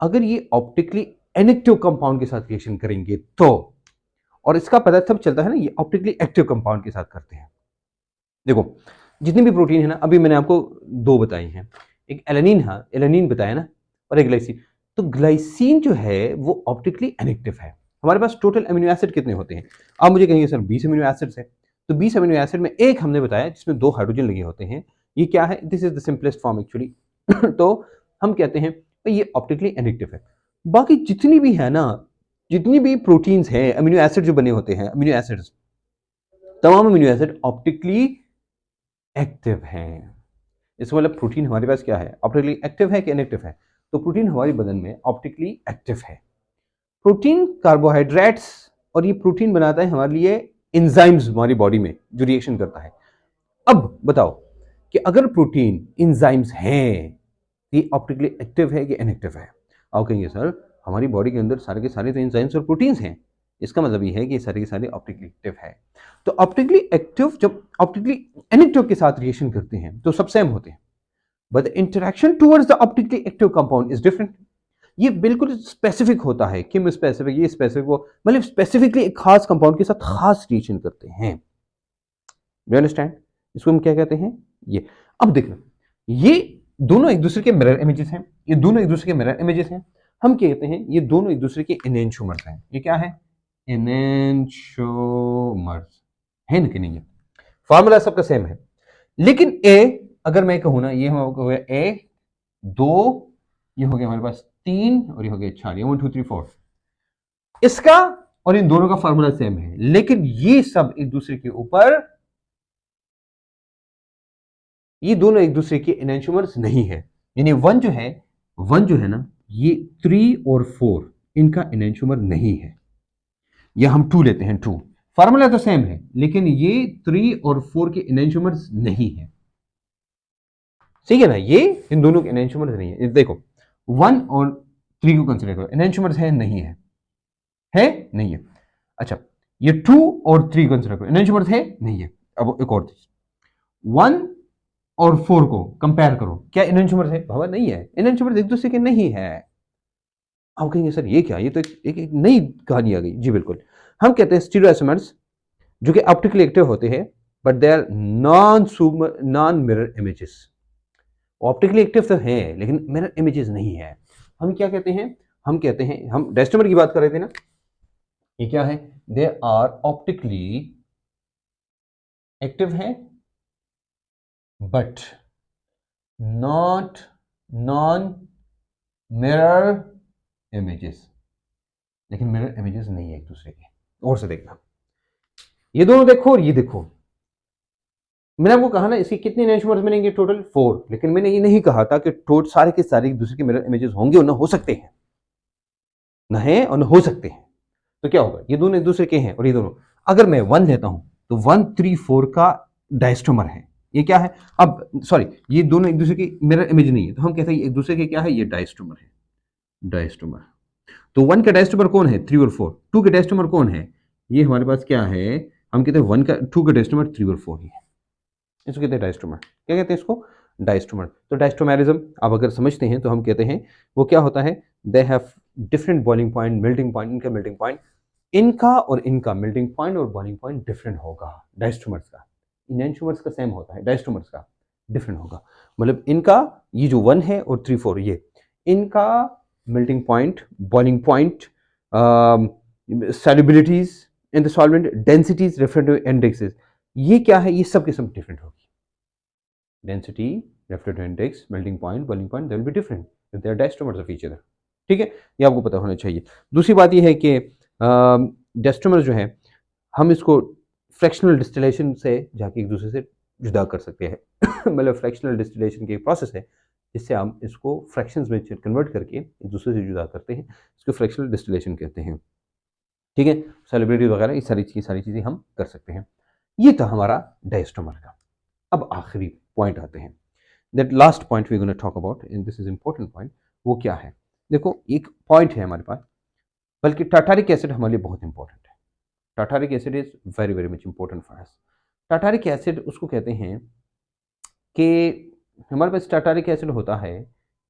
Speaker 1: अगर ये ऑप्टिकली इनएक्टिव कंपाउंड के साथ रिएक्शन करेंगे तो, और इसका पता तब चलता है ना, ये ऑप्टिकली एक्टिव कंपाउंड के साथ करते हैं। देखो जितने भी प्रोटीन है ना, अभी मैंने आपको 2 बताए हैं, एक एलेनिन है, एलेनिन बताया ना, और एक ग्लाइसिन। तो ग्लाइसिन जो है वो ऑप्टिकली इनएक्टिव है। हमारे पास टोटल अमीनो एसिड कितने होते हैं? आप मुझे कहेंगे सर 20 अमीनो एसिड्स है। तो 20 अमीनो एसिड में एक हमने बताया जिसमें 2 हाइड्रोजन लगे होते हैं। ये क्या है? This is the simplest form actually. तो हम कहते हैं ये ऑप्टिकली इनएक्टिव है। बाकी जितनी भी है ना, जितनी भी प्रोटीन्स हैं, अमीनो एसिड जो बने होते हैं, अमीनो एसिड्स, तमाम अमीनो एसिड ऑप्टिकली एक्टिव हैं। इसका मतलब प्रोटीन हमारे पास क्या है? ऑप्टिकली एक्टिव है कि इनएक्टिव है? तो प्रोटीन हमारे बदन में ऑप्टिकली एक्टिव है। प्रोटीन कार्बोहाइड्रेट्स, और ये प्रोटीन बनाता है हमारे लिए एंजाइम्स हमारी बॉडी में जो रिएक्शन करता है। अब बताओ कि अगर प्रोटीन एंजाइम्स हैं, ये ऑप्टिकली एक्टिव है कि इनएक्टिव है? आप कहेंगे सर हमारी बॉडी के अंदर सारे के सारे तो एंजाइम्स और प्रोटीन्स हैं। इसका मतलब ये है कि सारे के सारे ऑप्टिकली एक्टिव है। तो ऑप्टिकली एक्टिव जब ऑप्टिकली इनएक्टिव के साथ रिएक्शन करते हैं तो सब सेम होते हैं, but the interaction towards the optically active compound is different. ये बिल्कुल स्पेसिफिक होता है, किम स्पेसिफिक, ये स्पेसिफिक, वो मतलब स्पेसिफिकली एक खास कंपाउंड के साथ खास रिएक्शन करते हैं। You understand? इसको हम क्या कहते हैं? ये। अब देखना, ये दोनों एक दूसरे के मिरर इमेजेस हैं, ये दोनों एक दूसरे के मिरर इमेजेस हैं। हम कहते हैं ये दोनों एक दूसरे के इनएंशोमर्स हैं। ये क्या है? इनएंशोमर्स है ना कि नहीं? है फार्मूला सबका सेम है। लेकिन ए, अगर मैं कहूं ना, ये हो गया ए 2, ये हो गया हमारे पास 3, और ये हो गया 4, ये 1 2 3 4, इसका और इन दोनों का फार्मूला सेम है, लेकिन ये सब एक दूसरे के ऊपर ये दोनों एक दूसरे के एनेंटियोमर्स नहीं है। यानी वन जो है ना, ये 3 और 4 इनका एनेंटियोमर नहीं है। या हम 2 लेते हैं, 2 फार्मूला तो सेम है, लेकिन ये 3 और 4 के एनेंटियोमर्स नहीं है। ठीक है ना, ये इन दोनों के एनेंटियोमर्स नहीं है। देखो 1 और 3 को कंसीडर करो, एनेंटियोमर्स है नहीं है, है नहीं है। अच्छा, ये 2 और 3 कंसीडर करो, एनेंटियोमर्स है नहीं है। अब एक और चीज, 1 और 4 को कंपेयर करो, क्या एनेंटियोमर्स है? भवा नहीं है, एनेंटियोमर्स एक दूसरे के नहीं है। आप कहेंगे सर ये क्या, ये तो एक नई कहानी आ गई। जी बिल्कुल, हम कहते हैं स्टीरियोआइसोमर्स जो कि ऑप्टिकली एक्टिव होते हैं, but they are non mirror images. Optically active तो है लेकिन मिरर इमेजेस नहीं है। हम क्या कहते हैं? हम कहते हैं, हम डायस्टोमर की बात कर रहे थे ना, ये क्या है? दे आर ऑप्टिकली एक्टिव है but not non mirror images. लेकिन मिरर इमेजेस नहीं है एक दूसरे के। और से देखना, ये दोनों देखो और ये देखो, मैंने आपको कहा ना इसके कितने एनेंटियोमर्स मिलेंगे? टोटल 4। लेकिन मैंने ये नहीं कहा था कि टोटल सारे के सारे एक दूसरे के मिरर इमेजेस होंगे और ना हो सकते हैं, ना है और ना हो सकते हैं। तो क्या होगा? ये दोनों एक दूसरे के हैं और ये दोनों, अगर मैं 1 लेता हूं तो 1 3 4 का डायस्टोमर है। ये क्या है? अब सॉरी, ये दोनों एक दूसरे की मिरर इमेज नहीं है, तो हम कहते हैं एक दूसरे के क्या है? ये डायस्टोमर है, डायस्टोमर। तो 1 का डायस्टोमर कौन है? 3 और 4। 2 का डायस्टोमर कौन है? ये हमारे पास क्या है? हम कहते हैं 1 का 2 का डायस्टोमर 3 और 4 ही है। इसको कहते हैं डायस्टोमर। क्या कहते हैं इसको? डायस्टोमर। तो डायस्टोमेरिज्म आप अगर समझते हैं तो हम कहते हैं वो क्या होता है? They have different boiling point, melting point. इनका मेल्टिंग पॉइंट, इनका और इनका मेल्टिंग पॉइंट और बॉइलिंग पॉइंट डिफरेंट होगा डायस्टोमर्स का। एनेंटियोमर्स का सेम होता है, डायस्टोमर्स का डिफरेंट होगा। मतलब इनका ये जो 1 है और 3 4, ये इनका melting point, boiling point, solubilities in the solvent, densities, refractive indexes, ये क्या है? ये सब के सब डिफरेंट होगी। Density, refractive index, melting point, boiling point, they will be different if they are diastereomers of each other. ठीक है, ये आपको पता होना चाहिए। दूसरी बात ये है कि डायस्टोमर जो है, हम इसको फ्रैक्शनल डिस्टिलेशन से जाके एक दूसरे से जुदा कर सकते हैं। मतलब फ्रैक्शनल डिस्टिलेशन की प्रोसेस है जिससे हम इसको फ्रैक्शंस में कन्वर्ट करके एक दूसरे से जुदा करते हैं, इसको फ्रैक्शनल डिस्टिलेशन कहते हैं। ठीक है, सेलिब्रिटी वगैरह ये सारी चीज़ें हम कर सकते हैं। ये था हमारा डायस्टोमर का। अब आखिरी पॉइंट आते हैं, that last point we gonna talk about and this is important point. वो क्या है? देखो एक पॉइंट है हमारे पास, बल्कि टाटारिक एसिड हमारे लिए बहुत इंपॉर्टेंट है। Tartaric acid is very very much important for us. Tartaric acid उसको कहते हैं कि हमारे पास टाटारिक एसिड होता है,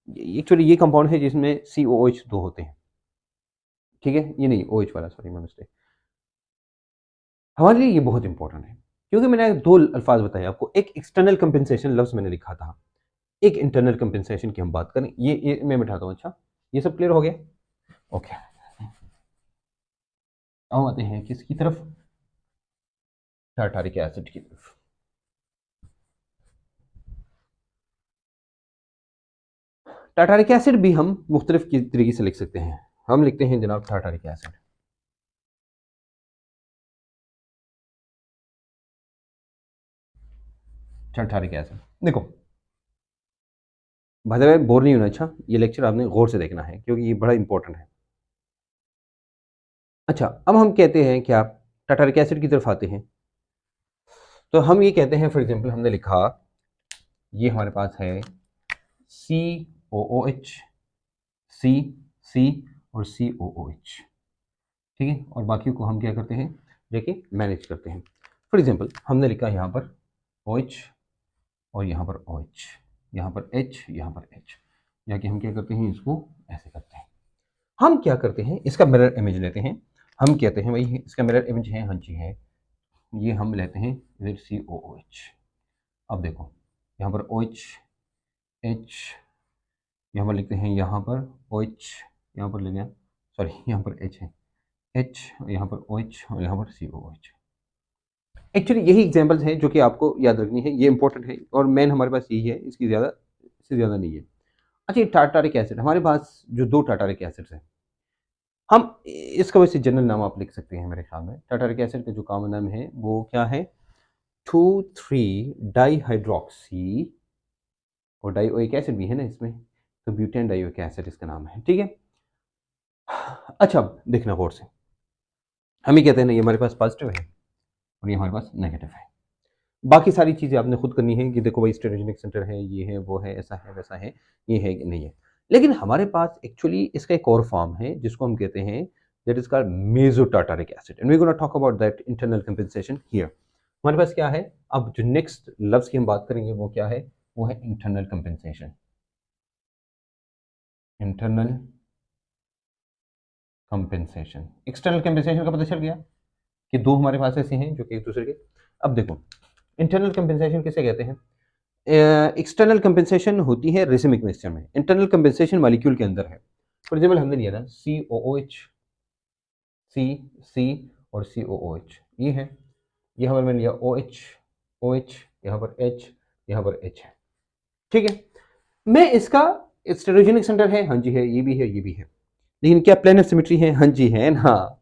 Speaker 1: एक्चुअली ये कंपाउंड है जिसमें COOH2 होते हैं। ठीक है, ये नहीं OH वाला, सॉरी मैं मिस्टेक। हमारे लिए ये बहुत इंपॉर्टेंट है क्योंकि मैंने दो अल्फाज बताए आपको, एक एक्सटर्नल कंपेंसेशन लफ्ज मैंने लिखा था, एक इंटरनल कंपेंसेशन की हम बात करें। ये मैं बिठाता हूँ। अच्छा, ये सब क्लियर हो गया? ओके, अब आते हैं किसकी तरफ? टार्टारिक एसिड की तरफ। टार्टारिक एसिड भी हम मुख्तलिफ तरीके से लिख सकते हैं। हम लिखते हैं जनाब टार्टारिक एसिड। टार्टारिक एसिड देखो, भाई बोर नहीं होना। अच्छा, ये लेक्चर आपने गौर से देखना है क्योंकि ये बड़ा इंपॉर्टेंट है। अच्छा, अब हम कहते हैं क्या, टार्टारिक एसिड की तरफ आते हैं तो हम ये कहते हैं, फॉर एग्जांपल हमने लिखा, ये हमारे पास है COOH, C, C और COOH। ठीक है, और बाकियों को हम क्या करते हैं? लेके मैनेज करते हैं। फॉर एग्जांपल हमने लिखा यहाँ पर OH और यहाँ पर OH, यहाँ पर H, यहाँ पर H, जाके हम क्या करते हैं? इसको ऐसे करते हैं। हम क्या करते हैं? इसका मिरर इमेज लेते हैं। हम कहते हैं भाई इसका मिरर इमेज है, हाँ जी है, ये हम लेते हैं इधर COOH। अब देखो यहाँ पर OH, H, यहाँ पर लिखते हैं, यहाँ पर OH, यहाँ पर ले लिया, सॉरी यहाँ पर H है, H, यहाँ पर OH और यहाँ पर COOH। एक्चुअली यही एग्जांपल्स हैं जो कि आपको याद रखनी है, ये इंपॉर्टेंट है और मेन हमारे पास यही है, इसकी ज़्यादा इससे ज़्यादा नहीं है। अच्छा, ये टार्टारिक एसिड, हमारे पास जो दो टार्टारिक एसिड्स हैं, हम इसका वैसे जनरल नाम आप लिख सकते हैं मेरे ख्याल में। टार्टारिक एसिड का जो कॉमन नाम है वो क्या है? 2,3 डाईहाइड्रोक्सी और डाइओइक एसिड भी है ना इसमें, तो ब्यूटेन डाइओइक एसिड इसका नाम है, ठीक है। अच्छा अब देखना गौर से, हम ही कहते हैं ना ये हमारे पास पॉजिटिव है और ये हमारे पास नेगेटिव है। बाकी सारी चीज़ें आपने खुद करनी है कि देखो भाई स्टेरोजेनिक सेंटर है, ये है, वो है, ऐसा है, वैसा है, ये है कि नहीं है। लेकिन हमारे पास एक्चुअली इसका एक और फॉर्म है जिसको हम कहते हैं that is called mesotartaric acid and we gonna talk about that internal compensation here. हमारे पास क्या है, अब जो नेक्स्ट लफ्ज की हम बात करेंगे वो क्या है, वो है internal compensation. Internal compensation, external compensation का पता चल गया कि दो हमारे पास ऐसे हैं जो कि एक दूसरे के। अब देखो इंटरनल कंपेंसेशन किसे कहते हैं। एक्सटर्नल कंपेंसेशन होती है रेसिमिक मिक्सचर में, इंटरनल कंपेंसेशन मॉलिक्यूल के अंदर है। फॉर एग्जाम्पल हमने लिया था COOH, सी सी और COOH, ये है, यहाँ पर मैंने लिया OH OH, यहाँ पर H, यहाँ पर H है, ठीक है। मैं इसका स्टेरोजेनिक सेंटर है, हाँ जी है, ये भी है, ये भी है, लेकिन क्या प्लेन ऑफ सिमेट्री है, हाँ जी है ना।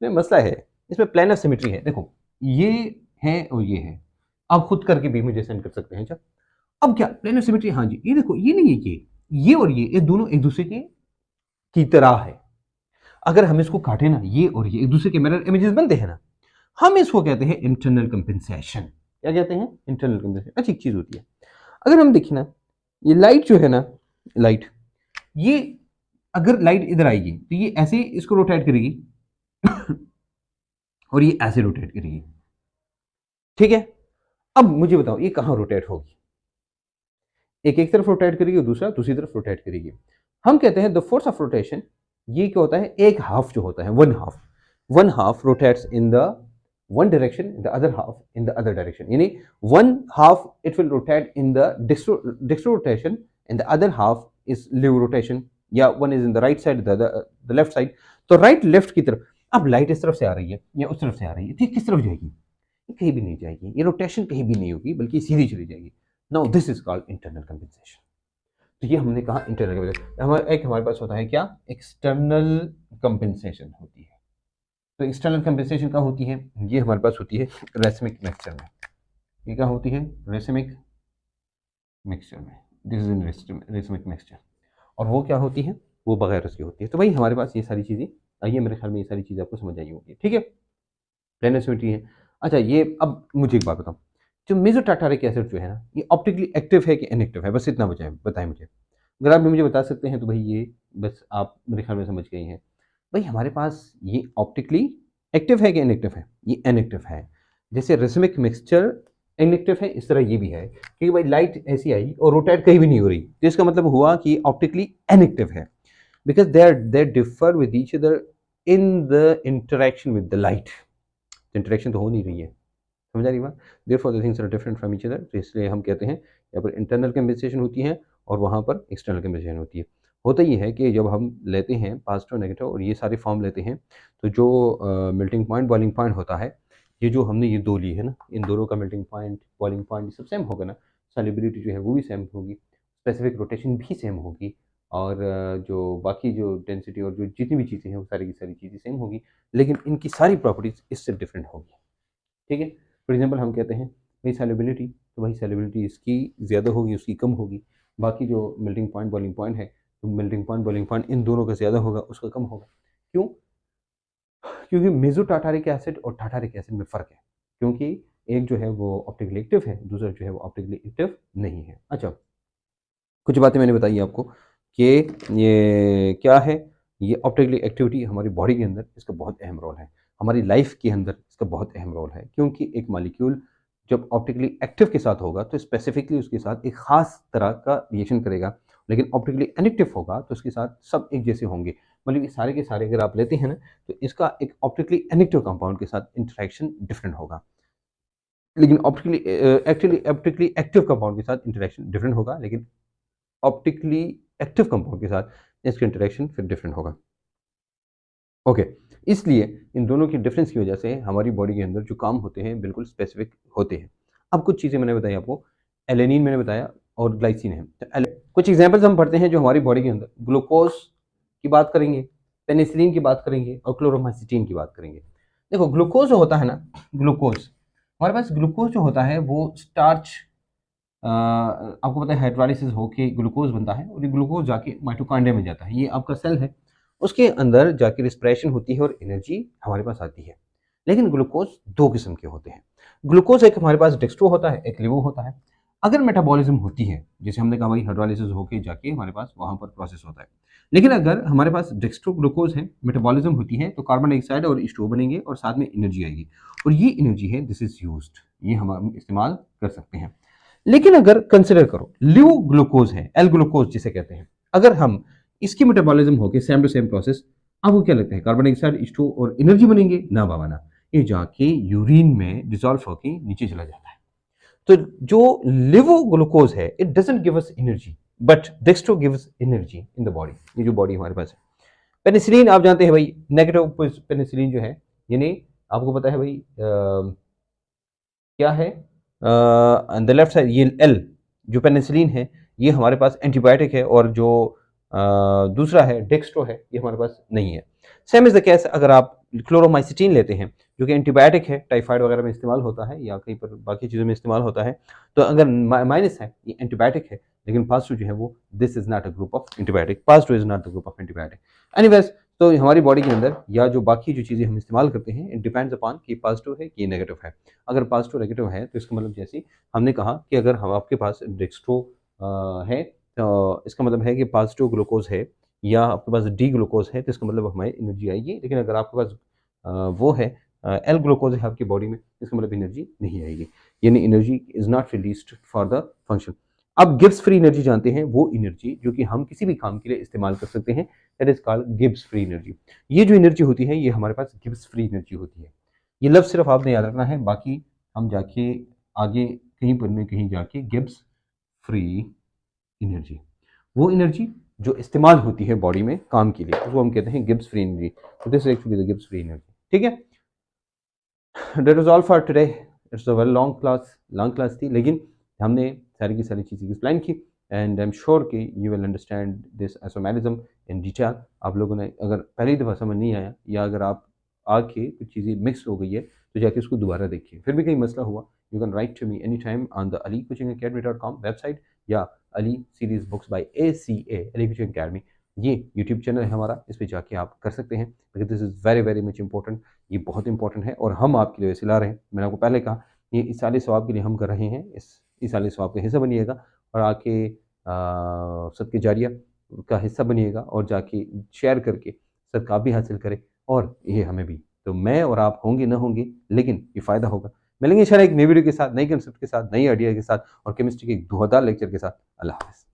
Speaker 1: इसमें मसला है, इसमें प्लेन ऑफ सिमेट्री है, देखो ये है और ये है, आप खुद करके भी मुझे सेंड कर सकते हैं। अच्छा अब क्या प्लेन ऑफ सिमेट्री, हाँ जी, ये देखो ये नहीं है, ये और ये दोनों एक दूसरे के की तरह है। अगर हम इसको काटे ना, ये और ये एक दूसरे के मिरर इमेजेस बनते हैं ना, हम इसको कहते हैं इंटरनल कंपेंसेशन। क्या कहते हैं, इंटरनल कंपेंसेशन। अच्छी चीज होती है। अगर हम देखें ना, ये लाइट जो है ना, लाइट, ये अगर लाइट इधर आएगी तो ये ऐसे इसको रोटेट करेगी और ये ऐसे रोटेट करेगी, ठीक है। अब मुझे बताओ ये कहां रोटेट होगी, एक एक तरफ रोटेट करेगी और दूसरा दूसरी तरफ रोटेट करेगी। हम कहते हैं द फोर्स ऑफ रोटेशन, ये क्या होता है, एक हाफ जो होता है, one half rotates in the one direction, the other half in the other direction, यानी one half it will rotate in the dextro rotation and the other half is levo rotation, या one is in the right side, the left side. तो right left की तरफ, अब light इस तरफ से आ रही है या उस तरफ से आ रही है, ठीक किस तरफ जाएगी, ये कहीं भी नहीं जाएगी, ये रोटेशन कहीं भी नहीं होगी, बल्कि सीधी चली जाएगी। Now this is called internal compensation. तो ये हमने कहा इंटरनल कंपेंसेशन। हमारे पास होता है क्या, एक्सटर्नल कंपेंसेशन होती है। तो एक्सटर्नल कंपेंसेशन क्या होती है, ये हमारे पास होती है रेसमिक मिक्सचर में। ये क्या होती है, रेसमिक मिक्सचर में, this is in racemic mixture. और वो क्या होती है, वो बगैर उसकी होती है। तो भाई हमारे पास ये सारी चीज़ें, आइए मेरे ख्याल में ये सारी चीज़ें आपको समझ आई होंगी, ठीक है। प्लेनेसिमिटी है। अच्छा ये अब मुझे एक बात बताओ, जो मेसोटार्टारिक एसिड जो है ना, ये ऑप्टिकली एक्टिव है कि इनएक्टिव है, बस इतना बताएं मुझे। अगर आप भी मुझे बता सकते हैं तो भाई ये बस आप मेरे ख्याल में समझ गए हैं। भाई हमारे पास ये ऑप्टिकली एक्टिव है कि इनएक्टिव है, ये इनएक्टिव है। जैसे रेसमिक मिक्सचर इनएक्टिव है, इस तरह ये भी है कि भाई लाइट ऐसी आई और रोटेट कहीं भी नहीं हो रही, तो इसका मतलब हुआ कि ऑप्टिकली इनएक्टिव है, because they differ with each other in the interaction with the light. Interaction तो हो नहीं रही है, समझ आ रही बात। Therefore the things are different from each other, तो इसलिए हम कहते हैं यहाँ पर इंटरनल कंपेंसेशन होती है और वहाँ पर एक्सटर्नल कंपेंसेशन होती है। होता ये है कि जब हम लेते हैं पॉजिटिव नेगेटिव और ये सारे फॉर्म लेते हैं, तो जो मेल्टिंग पॉइंट बॉइलिंग पॉइंट होता है, ये जो हमने ये दो ली है ना, इन दोनों का मेल्टिंग पॉइंट बॉइलिंग पॉइंट सब सेम होगा ना, सॉल्युबिलिटी जो है वो भी सेम होगी, स्पेसिफिक रोटेशन भी सेम होगी, और जो बाकी जो डेंसिटी और जो जितनी भी चीज़ें हैं वो सारी की सारी चीज़ें सेम होगी, लेकिन इनकी सारी प्रॉपर्टीज इससे डिफरेंट होगी, ठीक है। फॉर एग्जाम्पल हम कहते हैं भाई सॉल्युबिलिटी, तो भाई सॉल्युबिलिटी इसकी ज़्यादा होगी, उसकी कम होगी। बाकी जो मेल्टिंग पॉइंट बॉइलिंग पॉइंट है, तो melting point boiling point in दोनों का ज़्यादा होगा, उसका कम होगा। क्यों, क्योंकि मेसो टार्टारिक एसिड और टार्टारिक एसिड में फ़र्क है, क्योंकि एक जो है वो ऑप्टिकली एक्टिव है, दूसरा जो है वो ऑप्टिकली एक्टिव नहीं है। अच्छा कुछ बातें मैंने बताई आपको कि ये क्या है, ये ऑप्टिकली एक्टिविटी हमारी बॉडी के अंदर इसका बहुत अहम रोल है, हमारी लाइफ के अंदर इसका बहुत अहम रोल है, क्योंकि एक मॉलिक्यूल जब ऑप्टिकली एक्टिव के साथ होगा तो स्पेसिफिकली उसके साथ एक खास तरह का रिएक्शन करेगा, लेकिन ऑप्टिकली इनएक्टिव होगा तो उसके साथ सब एक जैसे होंगे। मतलब ये सारे के सारे अगर आप लेते हैं ना, तो इसका एक ऑप्टिकली इनएक्टिव कंपाउंड के साथ इंटरेक्शन डिफरेंट होगा, लेकिन ऑप्टिकली एक्टिव कंपाउंड के साथ इंटरेक्शन डिफरेंट होगा, लेकिन ऑप्टिकली एक्टिव कंपाउंड के साथ इसका इंटरेक्शन फिर डिफरेंट होगा। ओके, इसलिए इन दोनों की डिफरेंस की वजह से हमारी बॉडी के अंदर जो काम होते हैं बिल्कुल स्पेसिफिक होते हैं। अब कुछ चीज़ें मैंने बताई आपको, एलेनिन मैंने बताया और ग्लाइसिन है। तो कुछ एग्जांपल्स हम पढ़ते हैं जो हमारी बॉडी के अंदर, ग्लूकोज की बात करेंगे, पेनिसिलिन की बात करेंगे और क्लोरोमाइसिटीन की बात करेंगे। देखो ग्लूकोज जो होता है ना, ग्लूकोज हमारे पास, ग्लूकोज जो होता है वो स्टार्च आपको पता है हाइड्रोलाइसिस होके ग्लूकोज बनता है और ये ग्लूकोज जाके माइटोकॉन्ड्रिया में जाता है, ये आपका सेल है, उसके अंदर जाके रिस्पिरेशन होती है और एनर्जी हमारे पास आती है। लेकिन ग्लूकोज दो किस्म के होते हैं। ग्लूकोज एक हमारे पास डेक्स्ट्रो होता है, एक लिवो होता है। अगर मेटाबॉलिज्म होती है, जैसे हमने कहा भाई हाइड्रोलाइसिस होके जाके हमारे पास वहां पर प्रोसेस होता है, लेकिन अगर हमारे पास डेक्स्ट्रो ग्लूकोज है, मेटाबॉलिज्म होती है, तो कार्बन डाइऑक्साइड और H2O बनेंगे और साथ में एनर्जी आएगी, और ये एनर्जी है दिस इज यूज्ड, ये हम इस्तेमाल कर सकते हैं। लेकिन अगर कंसिडर करो लिव ग्लूकोज है, एल ग्लूकोज जिसे कहते हैं, अगर हम इसकी मेटाबॉलिज्म होके सेम टू सेम प्रोसेस, आपको क्या लगता है कार्बन डाइऑक्साइड H2O और एनर्जी बनेंगे? ना बाबा ना, ये जाके यूरिन में डिसॉल्व होके नीचे चला जाता है। तो जो लिवो ग्लूकोज है it doesn't give us energy, but dextro gives energy in the body. ये जो बॉडी हमारे पास है, पेनिसिलिन आप जानते हैं भाई, नेगेटिव पेनिसिलिन जो है, यानी आपको पता है भाई क्या है द लेफ्ट साइड, ये एल जो पेनिसिलिन है ये हमारे पास एंटीबायोटिक है, और जो दूसरा है डेक्स्ट्रो है ये हमारे पास नहीं है। सेम इज द केस अगर आप क्लोरोमाइसिटीन लेते हैं जो कि एंटीबायोटिक है, टाइफाइड वगैरह में इस्तेमाल होता है या कहीं पर बाकी चीज़ों में इस्तेमाल होता है, तो अगर माइनस है ये एंटीबायोटिक है, लेकिन पास टू जो है वो this is not a group of antibiotic, pass two is not the group of antibiotic. Anyways, तो हमारी बॉडी के अंदर या जो बाकी जो चीज़ें हम इस्तेमाल करते हैं इट डिपेंड्स अपॉन कि पॉजिटिव है कि नेगेटिव है। अगर पॉजिटिव नेगेटिव है तो इसका मतलब जैसे हमने कहा कि अगर हम आपके पास डेक्स्ट्रो है तो इसका मतलब है कि पॉजिटिव ग्लूकोज है, या आपके पास डी ग्लूकोज है तो इसका मतलब हमारी एनर्जी आएगी। लेकिन अगर आपके पास वो है एल ग्लूकोज है आपकी बॉडी में, इसका मतलब एनर्जी नहीं आएगी, यानी energy is not released for the function. अब गिब्स फ्री एनर्जी जानते हैं, वो एनर्जी जो कि हम किसी भी काम के लिए इस्तेमाल कर सकते हैं, that is called Gibbs free energy. ये जो एनर्जी होती है ये हमारे पास गिब्स फ्री एनर्जी होती है। ये लफ्ज़ सिर्फ आपने याद रखना है, बाकी हम जाके आगे कहीं पर न कहीं जाके गिब्स फ्री एनर्जी, वो एनर्जी जो इस्तेमाल होती है बॉडी में काम के लिए, उसको हम कहते हैं गिब्स फ्री एनर्जी। तो this actually the Gibbs free energy. ठीक है, that was all for today. It's a very long class थी, लेकिन हमने सारी की सारी चीज़ें एक्सप्लेन की, एंड आई एम श्योर कि you will understand this isomerism in detail. आप लोगों ने अगर पहली दफ़ा समझ नहीं आया, या अगर आप आके कुछ चीज़ें मिक्स हो गई है, तो जाके उसको दोबारा देखिए। फिर भी कहीं मसला हुआ, you can write to me any time on the alicoachingacademy.com website, या Ali series books by ACA, Ali coaching academy, ये यूट्यूब चैनल है हमारा, इस पे जाके आप कर सकते हैं, because this is very very much important. ये बहुत इंपॉर्टेंट है और हम आपके लिए वैसे ला रहे हैं। मैंने आपको पहले कहा ये इसाले सवाब के लिए हम कर रहे हैं, इस इसाले सवाब का हिस्सा बनिएगा और आके सदके जारिया का हिस्सा बनिएगा, और जाके शेयर करके सदका भी हासिल करें, और ये हमें भी, तो मैं और आप होंगे ना होंगे, लेकिन ये फ़ायदा होगा। मिलेंगे इंशाल्लाह एक नई वीडियो के साथ, नई कंसेप्ट के साथ, नई आइडिया के साथ, और केमिस्ट्री के एक धुआंधार लेक्चर के साथ। अल्लाह हाफ़िज़।